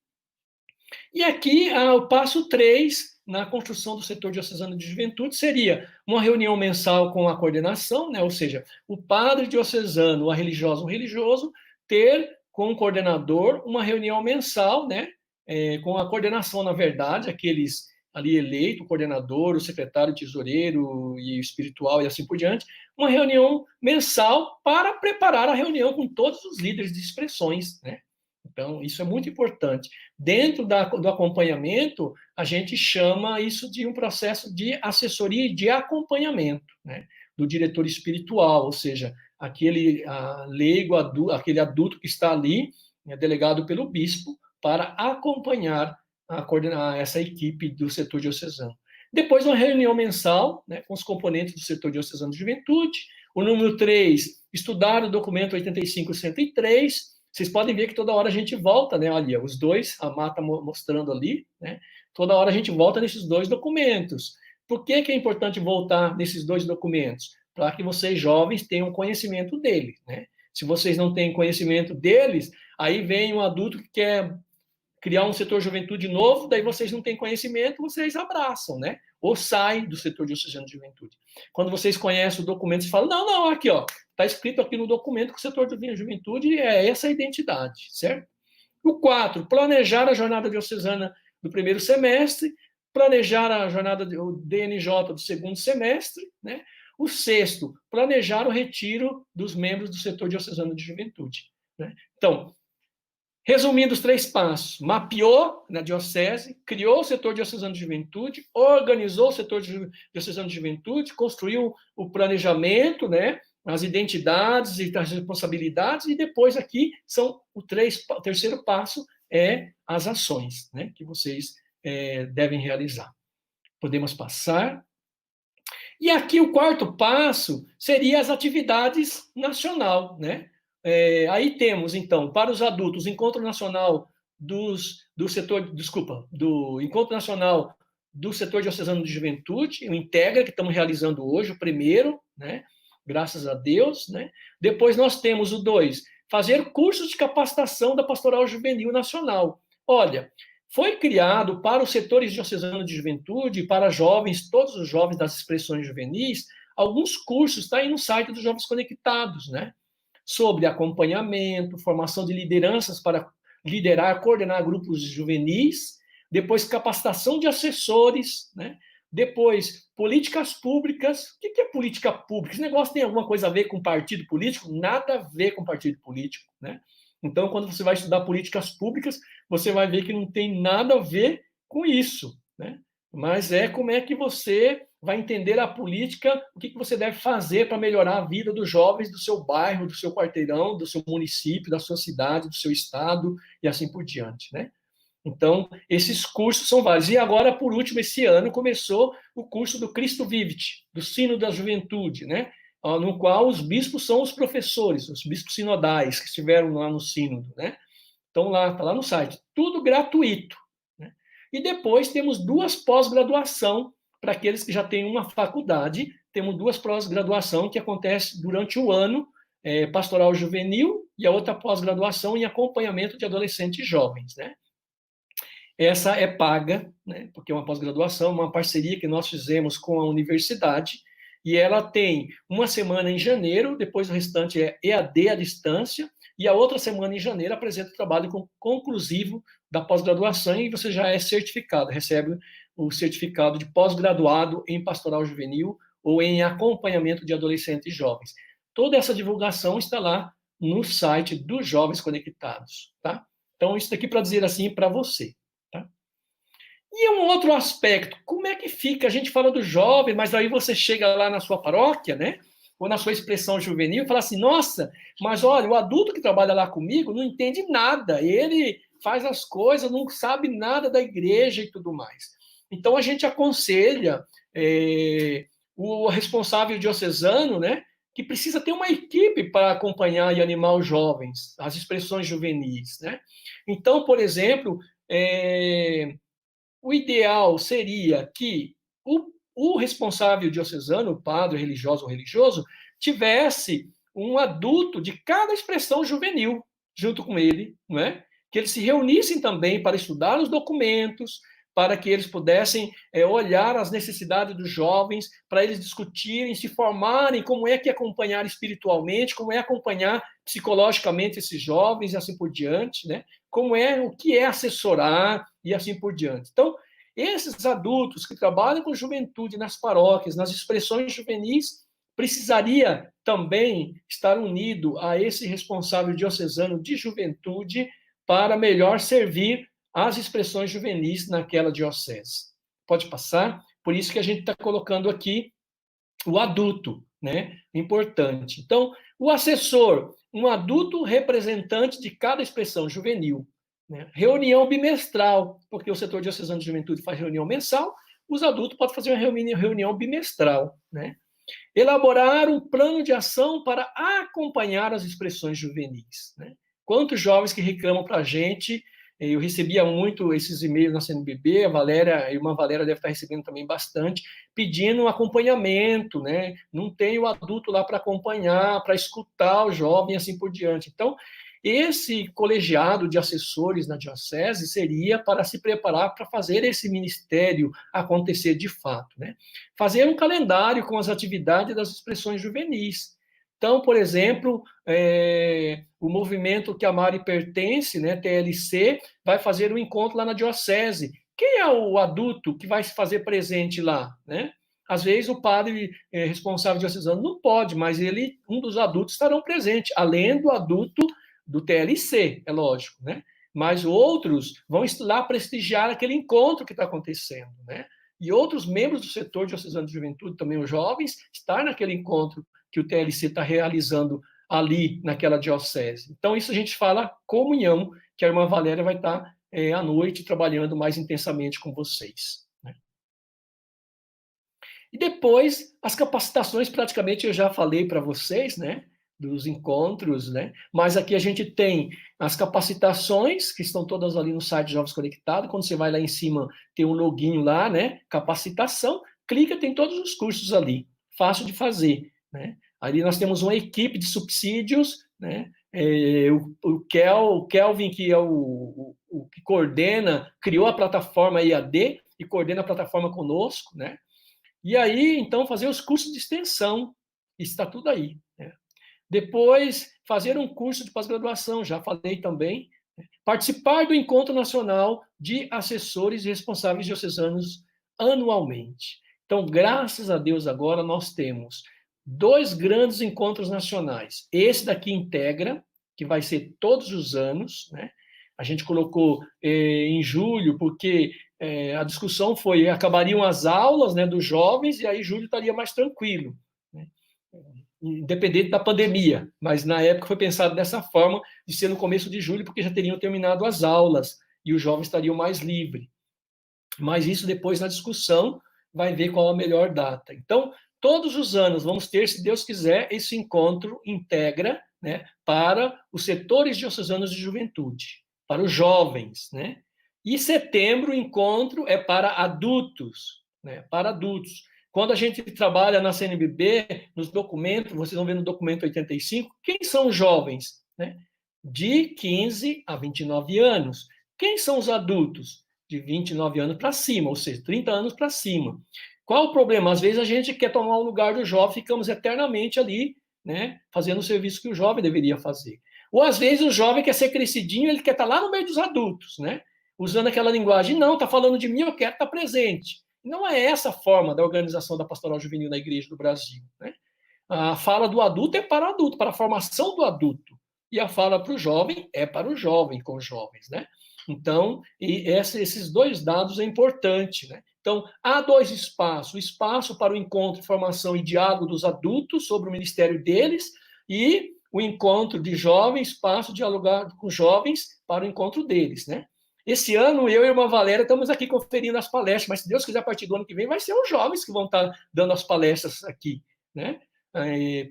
E aqui, o passo 3, na construção do setor diocesano de juventude, seria uma reunião mensal com a coordenação, né? Ou seja, o padre diocesano, a religiosa, o religioso, ter com o coordenador uma reunião mensal, né? Com a coordenação, na verdade, aqueles ali eleitos, o coordenador, o secretário, o tesoureiro e o espiritual e assim por diante, uma reunião mensal para preparar a reunião com todos os líderes de expressões, né? Então, isso é muito importante. Dentro do acompanhamento, a gente chama isso de um processo de assessoria e de acompanhamento, né? Do diretor espiritual, ou seja, aquele leigo, aquele adulto que está ali, delegado pelo bispo, para acompanhar, coordenar essa equipe do setor diocesano. Depois, uma reunião mensal, né, com os componentes do setor diocesano de juventude. O número 3, estudar o documento 85-103. Vocês podem ver que toda hora a gente volta, né? Ali, os dois, a Má está mostrando ali, né? Toda hora a gente volta nesses 2 documentos. Por que é importante voltar nesses 2 documentos? Para que vocês, jovens, tenham conhecimento deles, né? Se vocês não têm conhecimento deles, aí vem um adulto que quer criar um setor juventude novo, daí vocês não têm conhecimento, vocês abraçam, né? Ou saem do setor diocesano de juventude. Quando vocês conhecem o documento, vocês falam, não, aqui, ó, está escrito aqui no documento que o setor de juventude é essa identidade, certo? O 4, planejar a jornada diocesana do primeiro semestre, planejar a jornada do DNJ do segundo semestre, né? O 6, planejar o retiro dos membros do setor diocesano de juventude, né? Então, resumindo os 3 passos, mapeou na diocese, criou o setor diocesano de juventude, organizou o setor diocesano de juventude, construiu o planejamento, né, as identidades e as responsabilidades, e depois aqui são o terceiro passo é as ações, né, que vocês devem realizar. Podemos passar. E aqui o 4º passo seria as atividades nacional, né? Aí temos, então, para os adultos, o Encontro Nacional do Encontro Nacional do Setor Diocesano de Juventude, o Integra, que estamos realizando hoje, o primeiro, né? Graças a Deus, né? Depois nós temos o 2, fazer cursos de capacitação da Pastoral Juvenil Nacional. Olha, foi criado para os setores diocesanos de juventude, para jovens, todos os jovens das expressões juvenis, alguns cursos, está aí no site dos Jovens Conectados, né? Sobre acompanhamento, formação de lideranças para liderar, coordenar grupos juvenis, depois capacitação de assessores, né? Depois políticas públicas. O que é política pública? Esse negócio tem alguma coisa a ver com partido político? Nada a ver com partido político, né? Então, quando você vai estudar políticas públicas, você vai ver que não tem nada a ver com isso, né? Mas como é que você vai entender a política, o que você deve fazer para melhorar a vida dos jovens do seu bairro, do seu quarteirão, do seu município, da sua cidade, do seu estado e assim por diante, né? Então, esses cursos são vários. E agora, por último, esse ano começou o curso do Cristo Vivit, do Sino da Juventude, né? No qual os bispos são os professores, os bispos sinodais que estiveram lá no sínodo, né? Então, está lá no site. Tudo gratuito, né? E depois temos 2 pós-graduação para aqueles que já têm uma faculdade. Temos 2 pós-graduação que acontece durante o ano, pastoral juvenil, e a outra pós-graduação em acompanhamento de adolescentes e jovens, né? Essa é paga, né, porque é uma pós-graduação, uma parceria que nós fizemos com a universidade, e ela tem uma semana em janeiro, depois o restante é EAD à distância, e a outra semana em janeiro apresenta o trabalho conclusivo da pós-graduação e você já é certificado, recebe o certificado de pós-graduado em pastoral juvenil ou em acompanhamento de adolescentes e jovens. Toda essa divulgação está lá no site dos Jovens Conectados, tá? Então, isso daqui para dizer assim para você, tá? E um outro aspecto, como é que fica? A gente fala do jovem, mas aí você chega lá na sua paróquia, né? Ou na sua expressão juvenil e fala assim, nossa, mas olha, o adulto que trabalha lá comigo não entende nada, ele faz as coisas, não sabe nada da igreja e tudo mais. Então, a gente aconselha o responsável diocesano, né, que precisa ter uma equipe para acompanhar e animar os jovens, as expressões juvenis, né? Então, por exemplo, o ideal seria que o responsável diocesano, o padre religioso ou religioso, tivesse um adulto de cada expressão juvenil junto com ele, não é? Que eles se reunissem também para estudar os documentos, para que eles pudessem olhar as necessidades dos jovens, para eles discutirem, se formarem como é que acompanhar espiritualmente, como é acompanhar psicologicamente esses jovens e assim por diante, né? Como é, o que é assessorar e assim por diante. Então, esses adultos que trabalham com juventude nas paróquias, nas expressões juvenis, precisaria também estar unido a esse responsável diocesano de juventude para melhor servir as expressões juvenis naquela diocese. Pode passar? Por isso que a gente está colocando aqui o adulto, né? Importante. Então, o assessor, um adulto representante de cada expressão juvenil. Né? Reunião bimestral, porque o setor diocesano de juventude faz reunião mensal, os adultos podem fazer uma reunião bimestral. Né? Elaborar um plano de ação para acompanhar as expressões juvenis. Né? Quantos jovens que reclamam para a gente, eu recebia muito esses e-mails na CNBB, a Valéria, a irmã Valéria deve estar recebendo também bastante, pedindo um acompanhamento, né? Não tem o adulto lá para acompanhar, para escutar o jovem e assim por diante. Então, esse colegiado de assessores na diocese seria para se preparar para fazer esse ministério acontecer de fato, né? Fazer um calendário com as atividades das expressões juvenis. Então, por exemplo, o movimento que a Mari pertence, né, TLC, vai fazer um encontro lá na diocese. Quem é o adulto que vai se fazer presente lá, né? Às vezes o padre responsável diocesano não pode, mas um dos adultos estarão presentes, além do adulto do TLC, é lógico, né? Mas outros vão lá prestigiar aquele encontro que está acontecendo, né? E outros membros do setor diocesano de juventude, também os jovens, estar naquele encontro que o TLC está realizando ali naquela diocese. Então, isso a gente fala comunhão, que a irmã Valéria vai estar à noite trabalhando mais intensamente com vocês. Né? E depois, as capacitações, praticamente eu já falei para vocês, né? Dos encontros, né? Mas aqui a gente tem as capacitações, que estão todas ali no site Jovens Conectados. Quando você vai lá em cima, tem um login lá, né? Capacitação, clica, tem todos os cursos ali. Fácil de fazer, né? Ali nós temos uma equipe de subsídios, né? O Kelvin, que é o que coordena, criou a plataforma IAD e coordena a plataforma conosco, né? E aí, então, fazer os cursos de extensão, está tudo aí. Né? Depois, fazer um curso de pós-graduação, já falei também. Né? Participar do Encontro Nacional de Assessores e Responsáveis Diocesanos anualmente. Então, graças a Deus, agora nós temos 2 grandes encontros nacionais. Esse daqui integra, que vai ser todos os anos, né? A gente colocou em julho, porque a discussão foi, acabariam as aulas, né, dos jovens, e aí julho estaria mais tranquilo, né? Independente da pandemia, mas na época foi pensado dessa forma, de ser no começo de julho, porque já teriam terminado as aulas, e os jovens estariam mais livres. Mas isso depois, na discussão, vai ver qual a melhor data. Então, todos os anos vamos ter, se Deus quiser, esse encontro integra, né, para os setores diocesanos de juventude, para os jovens, né? E setembro, o encontro é para adultos, né? Para adultos. Quando a gente trabalha na CNBB, nos documentos, vocês vão ver no documento 85, quem são os jovens? Né? De 15 a 29 anos. Quem são os adultos? de 29 anos para cima, ou seja, 30 anos para cima. Qual o problema? Às vezes a gente quer tomar o lugar do jovem, ficamos eternamente ali, né, fazendo o serviço que o jovem deveria fazer. Ou às vezes o jovem quer ser crescidinho, ele quer estar lá no meio dos adultos, né? Usando aquela linguagem, não, está falando de mim, eu quero estar presente. Não é essa a forma da organização da pastoral juvenil na Igreja do Brasil, né? A fala do adulto é para o adulto, para a formação do adulto. E a fala para o jovem é para o jovem, com os jovens, né? Então, esses dois dados é importante, né? Então, há dois espaços: o espaço para o encontro, formação e diálogo dos adultos sobre o ministério deles, e o encontro de jovens, espaço dialogar com jovens para o encontro deles, né? Esse ano, eu e a irmã Valéria estamos aqui conferindo as palestras, mas se Deus quiser, a partir do ano que vem, vai ser os jovens que vão estar dando as palestras aqui, né?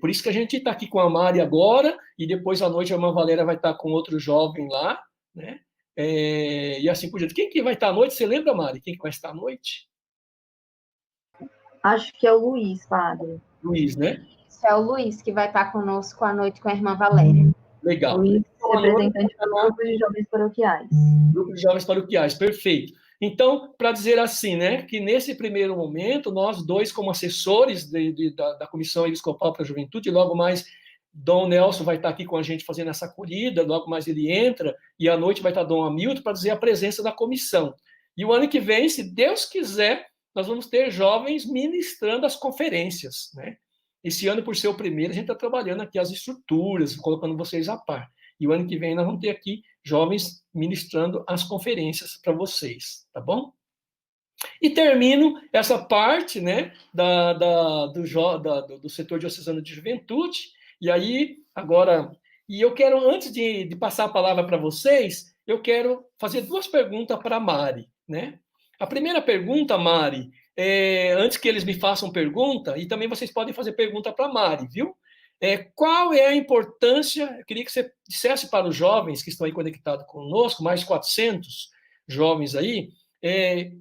Por isso que a gente está aqui com a Mari agora, e depois à noite a irmã Valéria vai estar com outro jovem lá, né? E assim por diante. Quem que vai estar à noite? Você lembra, Mari? Quem que vai estar à noite? Acho que é o Luiz, padre. Luiz, né? É o Luiz que vai estar conosco à noite com a irmã Valéria. Legal. Luiz, representante do grupo de jovens paroquiais. Grupo de jovens paroquiais, perfeito. Então, para dizer assim, né, que nesse primeiro momento, nós dois, como assessores da Comissão Episcopal para a Juventude, logo mais Dom Nelson vai estar aqui com a gente fazendo essa acolhida, logo mais ele entra, e à noite vai estar Dom Hamilton para dizer a presença da comissão. E o ano que vem, se Deus quiser, nós vamos ter jovens ministrando as conferências, né? Esse ano, por ser o primeiro, a gente está trabalhando aqui as estruturas, colocando vocês a par. E o ano que vem nós vamos ter aqui jovens ministrando as conferências para vocês, tá bom? E termino essa parte, né, do setor diocesano de juventude. E aí, agora, eu quero, antes de passar a palavra para vocês, eu quero fazer duas perguntas para a Mari, né? A primeira pergunta, Mari, antes que eles me façam pergunta, e também vocês podem fazer pergunta para a Mari, viu? Qual é a importância, eu queria que você dissesse para os jovens que estão aí conectados conosco, mais 400 jovens aí,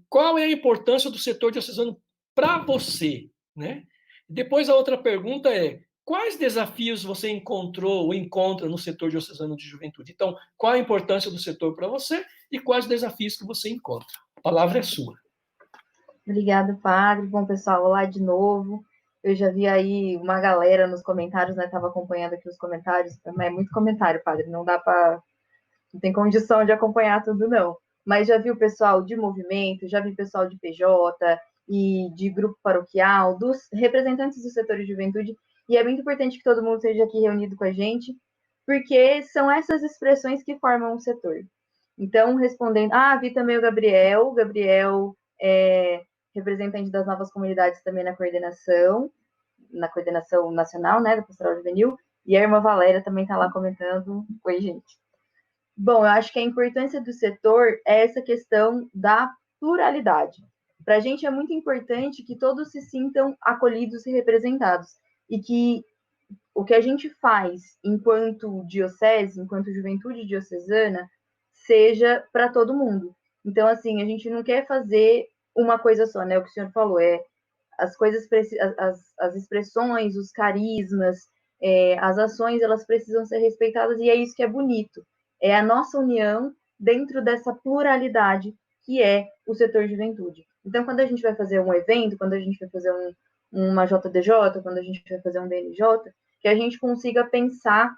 qual é a importância do setor diocesano para você, né? Depois a outra pergunta é, quais desafios você encontrou ou encontra no setor diocesano de juventude? Então, qual a importância do setor para você e quais desafios que você encontra? A palavra é sua. Obrigada, padre. Bom, pessoal, olá de novo. Eu já vi aí uma galera nos comentários, né? Estava acompanhando aqui os comentários. É muito comentário, padre. Não dá para... Não tem condição de acompanhar tudo, não. Mas já vi o pessoal de movimento, já vi o pessoal de PJ e de grupo paroquial, dos representantes do setor de juventude. E é muito importante que todo mundo esteja aqui reunido com a gente, porque são essas expressões que formam o setor. Então, respondendo... vi também o Gabriel. O Gabriel é representante das novas comunidades também na coordenação nacional, né, da Pastoral Juvenil, e a irmã Valéria também está lá comentando. Oi, gente. Bom, eu acho que a importância do setor é essa questão da pluralidade. Para a gente é muito importante que todos se sintam acolhidos e representados, e que o que a gente faz enquanto diocese, enquanto juventude diocesana, seja para todo mundo. Então, assim, a gente não quer fazer uma coisa só, né? O que o senhor falou, as coisas, as expressões, os carismas, as ações, elas precisam ser respeitadas, e é isso que é bonito. É a nossa união dentro dessa pluralidade que é o setor de juventude. Então, quando a gente vai fazer um evento, quando a gente vai fazer uma JDJ, quando a gente vai fazer um DNJ, que a gente consiga pensar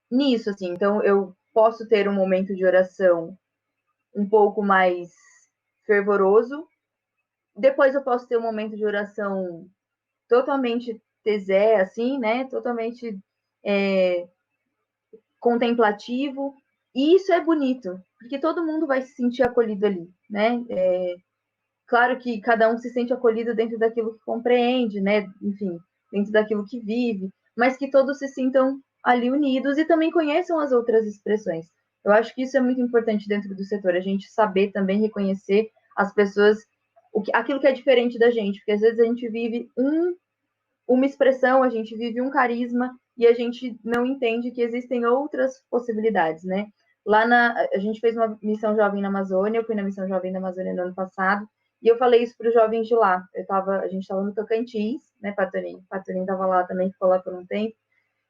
nisso, assim. Então, eu posso ter um momento de oração um pouco mais fervoroso, depois eu posso ter um momento de oração totalmente tesé, assim, né? Totalmente contemplativo. E isso é bonito, porque todo mundo vai se sentir acolhido ali, né? Claro que cada um se sente acolhido dentro daquilo que compreende, né? Enfim, dentro daquilo que vive, mas que todos se sintam ali unidos e também conheçam as outras expressões. Eu acho que isso é muito importante dentro do setor, a gente saber também reconhecer as pessoas, aquilo que é diferente da gente, porque às vezes a gente vive uma expressão, a gente vive um carisma e a gente não entende que existem outras possibilidades, né? A gente fez uma missão jovem na Amazônia, eu fui na missão jovem na Amazônia no ano passado, e eu falei isso para os jovens de lá. A gente estava no Tocantins, né, Patorim? Patorim estava lá também, ficou lá por um tempo.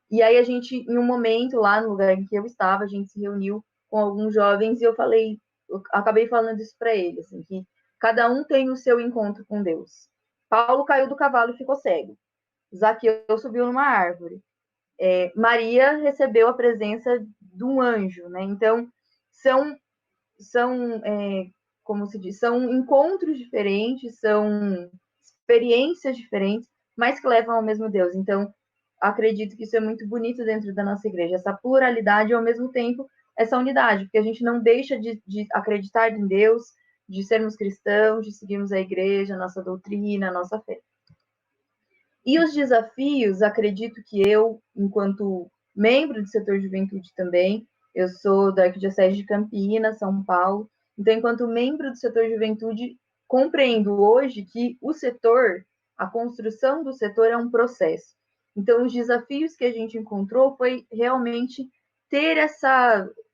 E aí a gente, em um momento lá no lugar em que eu estava, a gente se reuniu com alguns jovens e eu falei acabei falando isso para ele, assim, que cada um tem o seu encontro com Deus. Paulo caiu do cavalo e ficou cego. Zaqueu subiu numa árvore. Maria recebeu a presença de um anjo, né? Então, são como se diz, são encontros diferentes, são experiências diferentes, mas que levam ao mesmo Deus. Então, acredito que isso é muito bonito dentro da nossa igreja, essa pluralidade e, ao mesmo tempo, essa unidade, porque a gente não deixa de acreditar em Deus, de sermos cristãos, de seguirmos a igreja, a nossa doutrina, a nossa fé. E os desafios, acredito que eu, enquanto membro do setor de juventude também, eu sou da Arquidiocese de Campinas, São Paulo, então, enquanto membro do setor de juventude, compreendo hoje que o setor, a construção do setor é um processo. Então, os desafios que a gente encontrou foi realmente ter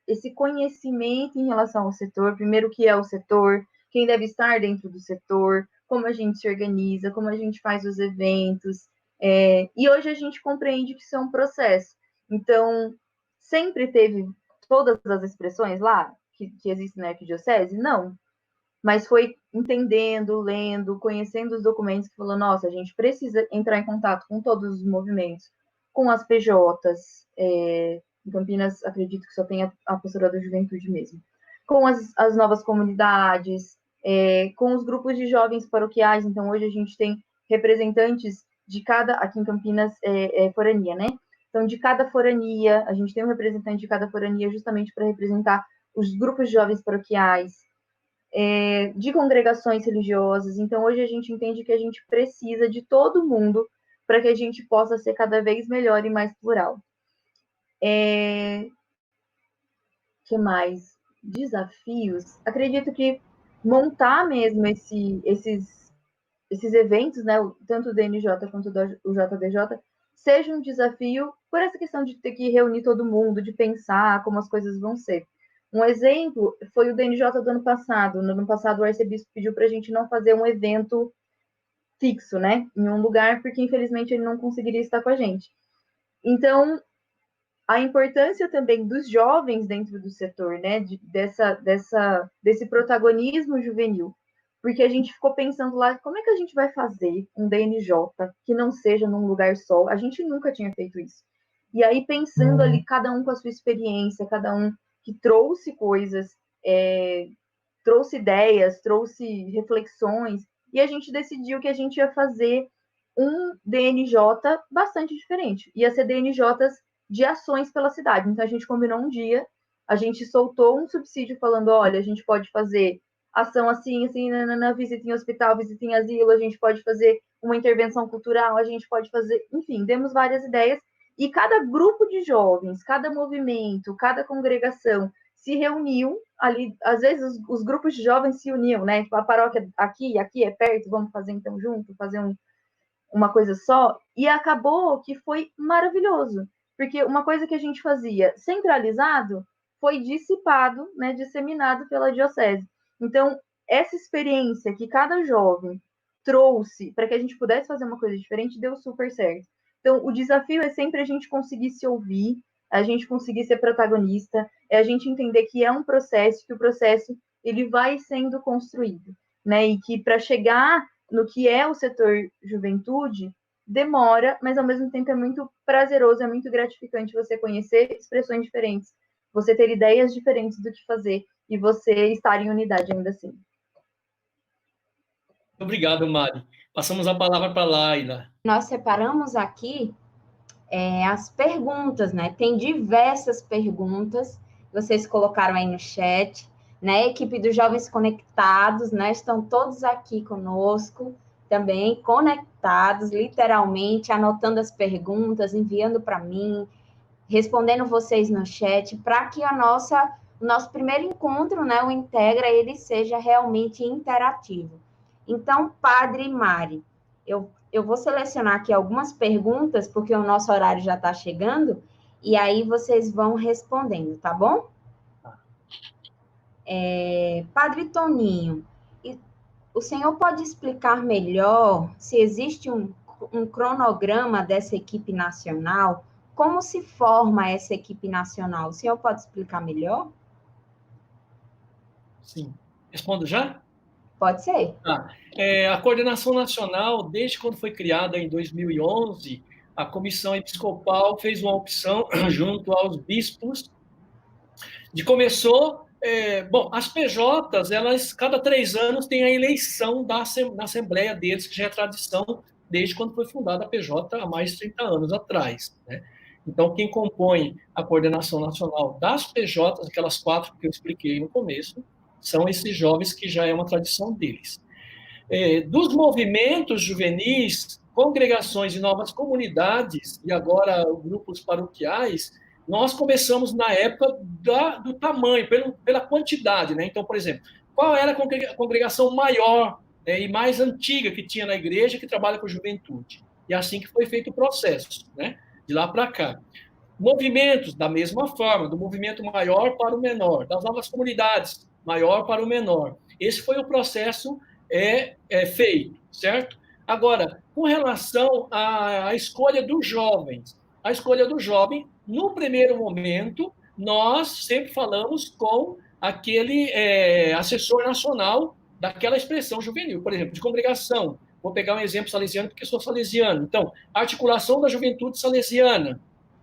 esse conhecimento em relação ao setor, primeiro o que é o setor, quem deve estar dentro do setor, como a gente se organiza, como a gente faz os eventos, e hoje a gente compreende que isso é um processo. Então, sempre teve todas as expressões lá que existem na Arquidiocese? Não. Mas foi entendendo, lendo, conhecendo os documentos que falou, nossa, a gente precisa entrar em contato com todos os movimentos, com as PJs, em Campinas, acredito que só tem a Apostolado da Juventude mesmo, com as novas comunidades, com os grupos de jovens paroquiais. Então, hoje a gente tem representantes de cada, aqui em Campinas, forania, né? Então, de cada forania, a gente tem um representante de cada forania justamente para representar os grupos de jovens paroquiais, de congregações religiosas. Então, hoje a gente entende que a gente precisa de todo mundo para que a gente possa ser cada vez melhor e mais plural. Que mais? Desafios. Acredito que montar mesmo esses eventos, né, tanto o DNJ quanto o JDJ, seja um desafio por essa questão de ter que reunir todo mundo, de pensar como as coisas vão ser. Um exemplo foi o DNJ do ano passado. No ano passado, o arcebispo pediu para a gente não fazer um evento fixo, né, em um lugar, porque infelizmente ele não conseguiria estar com a gente. Então, a importância também dos jovens dentro do setor, né, desse protagonismo juvenil, porque a gente ficou pensando lá, como é que a gente vai fazer um DNJ que não seja num lugar só? A gente nunca tinha feito isso. E aí, pensando ali, cada um com a sua experiência, cada um que trouxe coisas, trouxe ideias, trouxe reflexões, e a gente decidiu que a gente ia fazer um DNJ bastante diferente. Ia ser DNJs de ações pela cidade. Então, a gente combinou um dia, a gente soltou um subsídio falando, olha, a gente pode fazer ação assim, assim, visita em hospital, visita em asilo, a gente pode fazer uma intervenção cultural, a gente pode fazer, enfim, demos várias ideias, e cada grupo de jovens, cada movimento, cada congregação se reuniu ali, às vezes os grupos de jovens se uniam, né, tipo, a paróquia aqui é perto, vamos fazer então junto, fazer uma coisa só, e acabou que foi maravilhoso, porque uma coisa que a gente fazia centralizado foi dissipado, né, disseminado pela diocese. Então, essa experiência que cada jovem trouxe para que a gente pudesse fazer uma coisa diferente deu super certo. Então, o desafio é sempre a gente conseguir se ouvir, a gente conseguir ser protagonista, é a gente entender que é um processo, que o processo ele vai sendo construído, né? E que para chegar no que é o setor juventude, demora, mas ao mesmo tempo é muito prazeroso, é muito gratificante você conhecer expressões diferentes, você ter ideias diferentes do que fazer e você estar em unidade ainda assim. Obrigado, Mari. Passamos a palavra para a Laila. Nós separamos aqui as perguntas, né? Tem diversas perguntas, vocês colocaram aí no chat, né? A equipe dos Jovens Conectados, né? Estão todos aqui conosco, também conectados, literalmente, anotando as perguntas, enviando para mim, respondendo vocês no chat, para que o nosso primeiro encontro, né? O Integra, ele seja realmente interativo. Então, Padre Mari, eu vou selecionar aqui algumas perguntas, porque o nosso horário já está chegando, e aí vocês vão respondendo, tá bom? Padre Toninho, o senhor pode explicar melhor se existe um cronograma dessa equipe nacional? Como se forma essa equipe nacional? O senhor pode explicar melhor? Sim. Respondo já? Pode ser. A coordenação nacional, desde quando foi criada em 2011, a Comissão Episcopal fez uma opção junto aos bispos de começou. Bom, as PJs, elas, cada 3 anos, tem a eleição da Assembleia deles, que já é tradição desde quando foi fundada a PJ, há mais de 30 anos atrás, né? Então, quem compõe a coordenação nacional das PJs, aquelas 4 que eu expliquei no começo, são esses jovens que já é uma tradição deles. Dos movimentos juvenis, congregações e novas comunidades, e agora grupos paroquiais, nós começamos na época do tamanho, pela quantidade, né? Então, por exemplo, qual era a congregação maior e mais antiga que tinha na igreja que trabalha com juventude? E assim que foi feito o processo, né? De lá para cá. Movimentos, da mesma forma, do movimento maior para o menor, das novas comunidades, maior para o menor. Esse foi o processo feito, certo? Agora, com relação à escolha dos jovens, a escolha do jovem, no primeiro momento, nós sempre falamos com aquele assessor nacional daquela expressão juvenil, por exemplo, de congregação. Vou pegar um exemplo salesiano, porque sou salesiano. Então, articulação da juventude salesiana.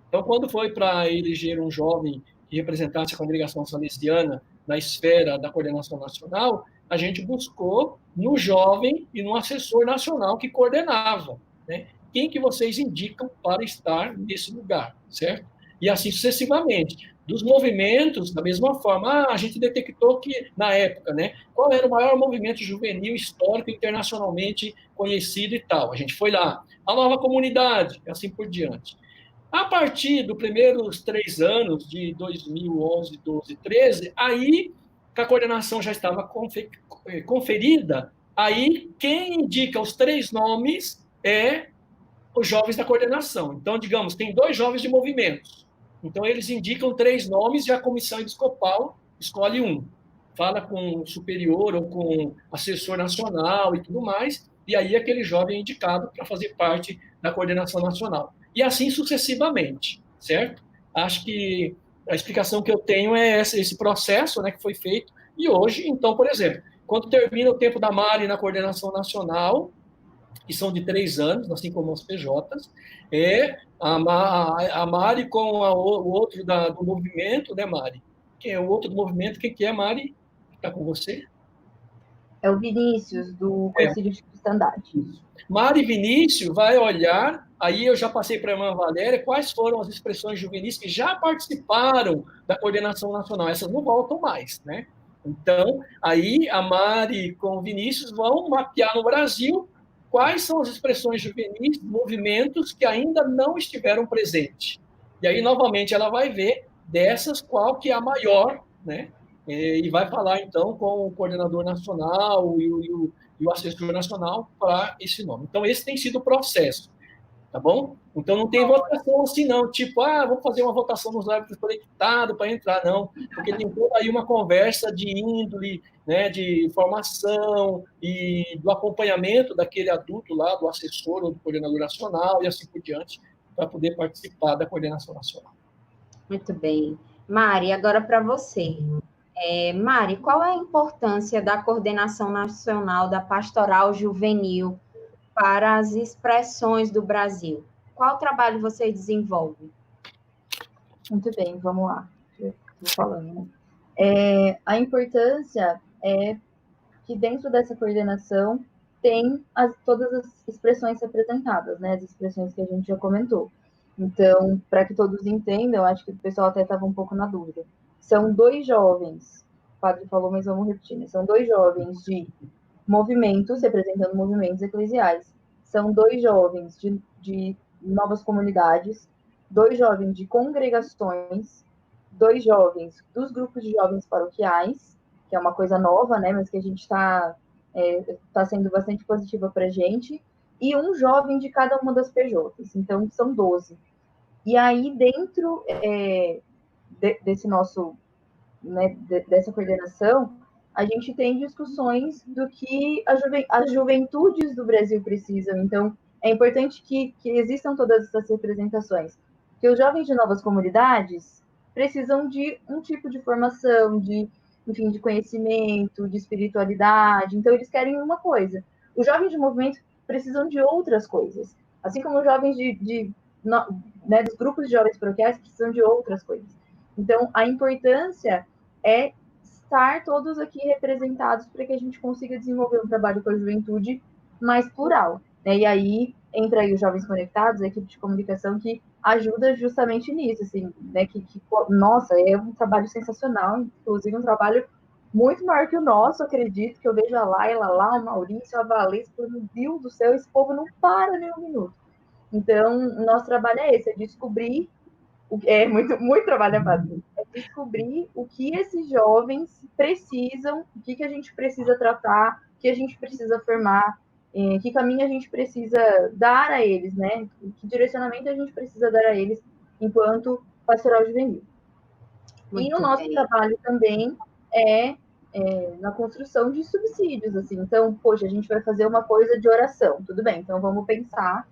Então, quando foi para eleger um jovem que representasse a congregação salesiana na esfera da coordenação nacional, a gente buscou no jovem e no assessor nacional que coordenava, né? Quem que vocês indicam para estar nesse lugar, certo? E assim sucessivamente. Dos movimentos, da mesma forma, a gente detectou que, na época, né, qual era o maior movimento juvenil histórico internacionalmente conhecido e tal. A gente foi lá. A nova comunidade, assim por diante. A partir dos primeiros 3 anos, de 2011, 12, 13, aí que a coordenação já estava conferida, aí quem indica os 3 nomes é os jovens da coordenação. Então, digamos, tem 2 jovens de movimentos. Então, eles indicam 3 nomes e a comissão episcopal escolhe um. Fala com o superior ou com o assessor nacional e tudo mais, e aí aquele jovem é indicado para fazer parte da coordenação nacional. E assim sucessivamente, certo? Acho que a explicação que eu tenho é esse processo, né, que foi feito. E hoje, então, por exemplo, quando termina o tempo da Mari na coordenação nacional, que são de 3 anos, assim como as PJs, a Mari com o outro do movimento, né, Mari? Quem é o outro do movimento? Quem que é, Mari? Está com você? É o Vinícius, do Concílio de Cristandade. Mari Vinícius vai olhar, aí eu já passei para a irmã Valéria, quais foram as expressões juvenis que já participaram da coordenação nacional. Essas não voltam mais, né? Então, aí a Mari com o Vinícius vão mapear no Brasil quais são as expressões juvenis, movimentos que ainda não estiveram presentes. E aí, novamente, ela vai ver dessas qual que é a maior, né? E vai falar, então, com o coordenador nacional e o assessor nacional para esse nome. Então, esse tem sido o processo, tá bom? Então, não tem votação assim, não. Tipo, vou fazer uma votação nos árbitros conectados para entrar, não. Porque tem toda aí uma conversa de índole, né, de formação e do acompanhamento daquele adulto lá, do assessor ou do coordenador nacional e assim por diante, para poder participar da coordenação nacional. Muito bem. Mari, agora para você. Mari, qual é a importância da coordenação nacional da pastoral juvenil para as expressões do Brasil? Qual trabalho você desenvolve? Muito bem, vamos lá. Estou falando, né? A importância é que dentro dessa coordenação tem todas as expressões representadas, né? As expressões que a gente já comentou. Então, para que todos entendam, acho que o pessoal até estava um pouco na dúvida. São 2 jovens, o padre falou, mas vamos repetir, né? São 2 jovens de movimentos, representando movimentos eclesiais. São 2 jovens de novas comunidades, 2 jovens de congregações, 2 jovens dos grupos de jovens paroquiais, que é uma coisa nova, né? Mas que a gente está sendo bastante positiva para a gente, e um jovem de cada uma das PJs. Então, são 12. E aí, dentro desse nosso, né, dessa coordenação, a gente tem discussões do que as juventudes do Brasil precisam. Então, é importante que existam todas essas representações. Porque os jovens de novas comunidades precisam de um tipo de formação, de enfim, de conhecimento, de espiritualidade. Então, eles querem uma coisa. Os jovens de movimento precisam de outras coisas. Assim como os jovens dos grupos de jovens paroquiais precisam de outras coisas. Então, a importância é estar todos aqui representados para que a gente consiga desenvolver um trabalho com a juventude mais plural. Né? E aí entra aí os Jovens Conectados, a equipe de comunicação que ajuda justamente nisso, assim, né? Nossa, é um trabalho sensacional, inclusive um trabalho muito maior que o nosso, acredito, que eu vejo a Laila lá, o Maurício, a Valência, meu Deus do céu, esse povo não para nem um minuto. Então, o nosso trabalho é esse, é descobrir, é muito trabalho, é descobrir o que esses jovens precisam, o que a gente precisa tratar, o que a gente precisa formar, que caminho a gente precisa dar a eles, né? Que direcionamento a gente precisa dar a eles enquanto pastoral juvenil. E o nosso trabalho também é na construção de subsídios, assim. Então, poxa, a gente vai fazer uma coisa de oração, tudo bem, então vamos pensar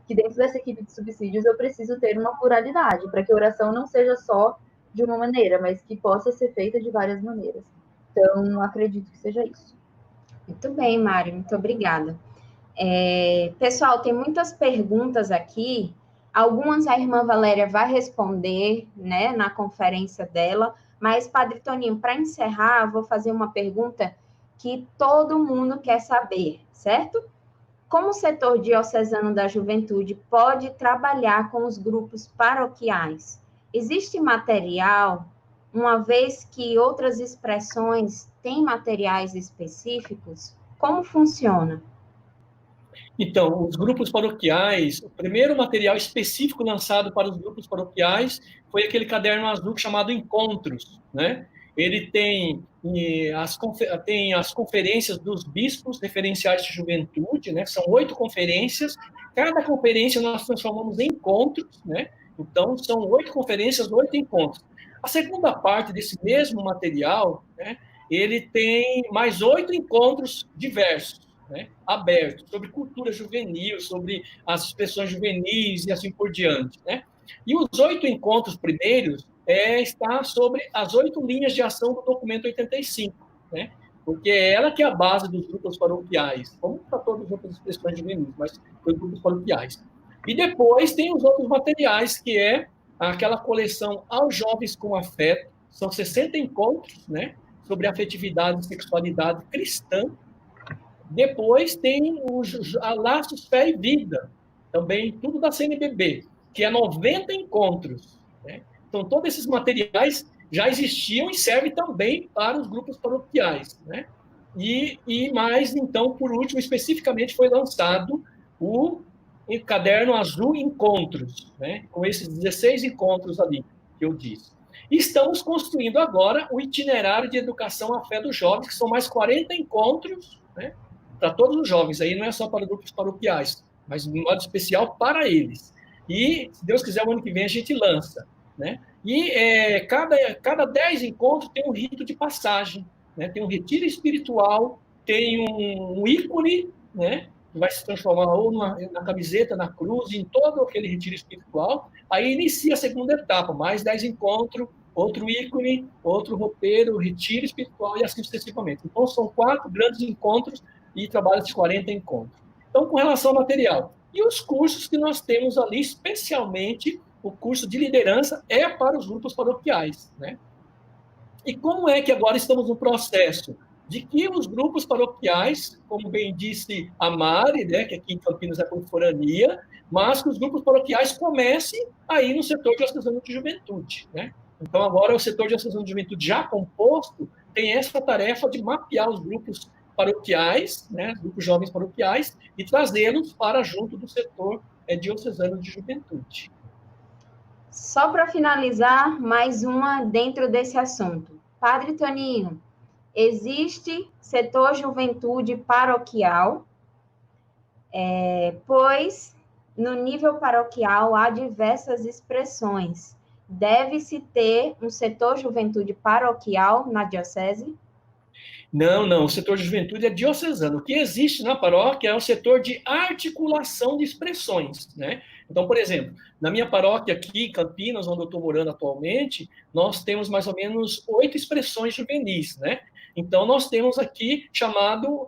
que dentro dessa equipe de subsídios eu preciso ter uma pluralidade, para que a oração não seja só de uma maneira, mas que possa ser feita de várias maneiras. Então, acredito que seja isso. Muito bem, Mário, muito obrigada. Pessoal, tem muitas perguntas aqui, algumas a irmã Valéria vai responder, né, na conferência dela, mas, Padre Toninho, para encerrar, eu vou fazer uma pergunta que todo mundo quer saber, certo? Como o setor diocesano da juventude pode trabalhar com os grupos paroquiais? Existe material, uma vez que outras expressões têm materiais específicos? Como funciona? Então, os grupos paroquiais, o primeiro material específico lançado para os grupos paroquiais foi aquele caderno azul chamado Encontros, né? Ele tem as conferências dos bispos referenciais de juventude, né? São 8 conferências. Cada conferência nós transformamos em encontros, né? Então, são 8 conferências, 8 encontros. A segunda parte desse mesmo material, né? Ele tem mais 8 encontros diversos, né, aberto, sobre cultura juvenil, sobre as expressões juvenis e assim por diante. Né? E os 8 encontros primeiros está sobre as 8 linhas de ação do documento 85, né? Porque é ela que é a base dos grupos paroquiais, como para todas as outras expressões juvenis, mas para os grupos paroquiais. E depois tem os outros materiais, que é aquela coleção Aos Jovens com Afeto, são 60 encontros, né, sobre afetividade e sexualidade cristã. Depois tem os Laços, Fé e Vida, também tudo da CNBB, que é 90 encontros. Né? Então, todos esses materiais já existiam e servem também para os grupos paroquiais. Né? E mais, então, por último, especificamente foi lançado o Caderno Azul Encontros, né? Com esses 16 encontros ali que eu disse. E estamos construindo agora o itinerário de educação à fé dos jovens, que são mais 40 encontros, né? Para todos os jovens, aí não é só para grupos paroquiais, mas de modo especial para eles. E, se Deus quiser, o ano que vem a gente lança. Né? E cada 10 encontros tem um rito de passagem, né? Tem um retiro espiritual, tem um ícone, né? Que vai se transformar ou na camiseta, na cruz, em todo aquele retiro espiritual. Aí inicia a segunda etapa, mais 10 encontros, outro ícone, outro roteiro, retiro espiritual e assim sucessivamente. Então, são 4 grandes encontros e trabalho de 40 encontros. Então, com relação ao material. E os cursos que nós temos ali, especialmente o curso de liderança, é para os grupos paroquiais. Né? E como é que agora estamos no processo de que os grupos paroquiais, como bem disse a Mari, né, que aqui em Campinas é por forania, mas que os grupos paroquiais comecem aí no setor diocesano de juventude. Né? Então, agora o setor diocesano de juventude já composto tem essa tarefa de mapear os grupos paroquiais, né, grupos jovens paroquiais, e trazê-los para junto do setor diocesano de juventude. Só para finalizar, mais uma dentro desse assunto. Padre Toninho, existe setor juventude paroquial, pois no nível paroquial há diversas expressões. Deve-se ter um setor juventude paroquial na diocese? Não, não, o setor de juventude é diocesano. O que existe na paróquia é o setor de articulação de expressões, né? Então, por exemplo, na minha paróquia aqui, Campinas, onde eu estou morando atualmente, nós temos mais ou menos 8 expressões juvenis, né? Então, nós temos aqui chamado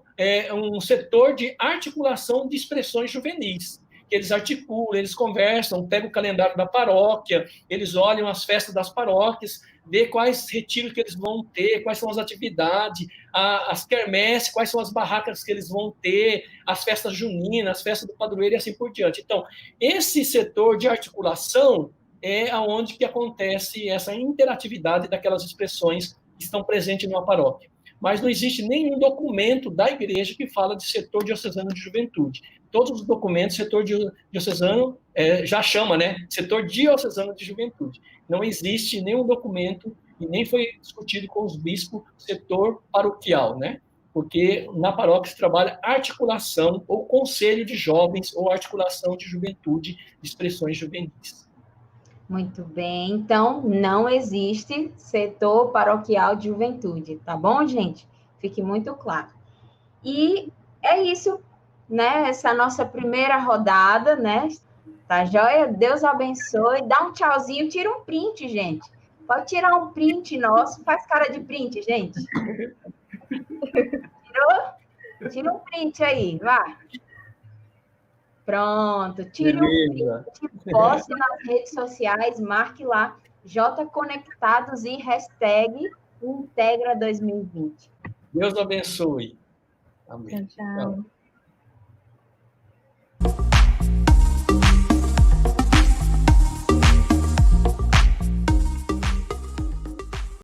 um setor de articulação de expressões juvenis, que eles articulam, eles conversam, pegam o calendário da paróquia, eles olham as festas das paróquias, vê quais retiros que eles vão ter, quais são as atividades, as quermesses, quais são as barracas que eles vão ter, as festas juninas, as festas do padroeiro e assim por diante. Então, esse setor de articulação é onde que acontece essa interatividade daquelas expressões que estão presentes numa paróquia. Mas não existe nenhum documento da igreja que fala de setor diocesano de juventude. Todos os documentos, setor diocesano, já chama, né? Setor diocesano de juventude. Não existe nenhum documento, e nem foi discutido com os bispos, setor paroquial, né? Porque na paróquia se trabalha articulação, ou conselho de jovens, ou articulação de juventude, de expressões juvenis. Muito bem, então não existe setor paroquial de juventude, tá bom, gente? Fique muito claro. E é isso, né? Essa é a nossa primeira rodada, né? Tá joia? Deus abençoe. Dá um tchauzinho, tira um print, gente. Pode tirar um print nosso, faz cara de print, gente. Tirou? Tira um print aí, vai. Pronto, tire um print, poste nas redes sociais, marque lá J Conectados e hashtag Integra 2020. Deus abençoe. Amém. Tchau.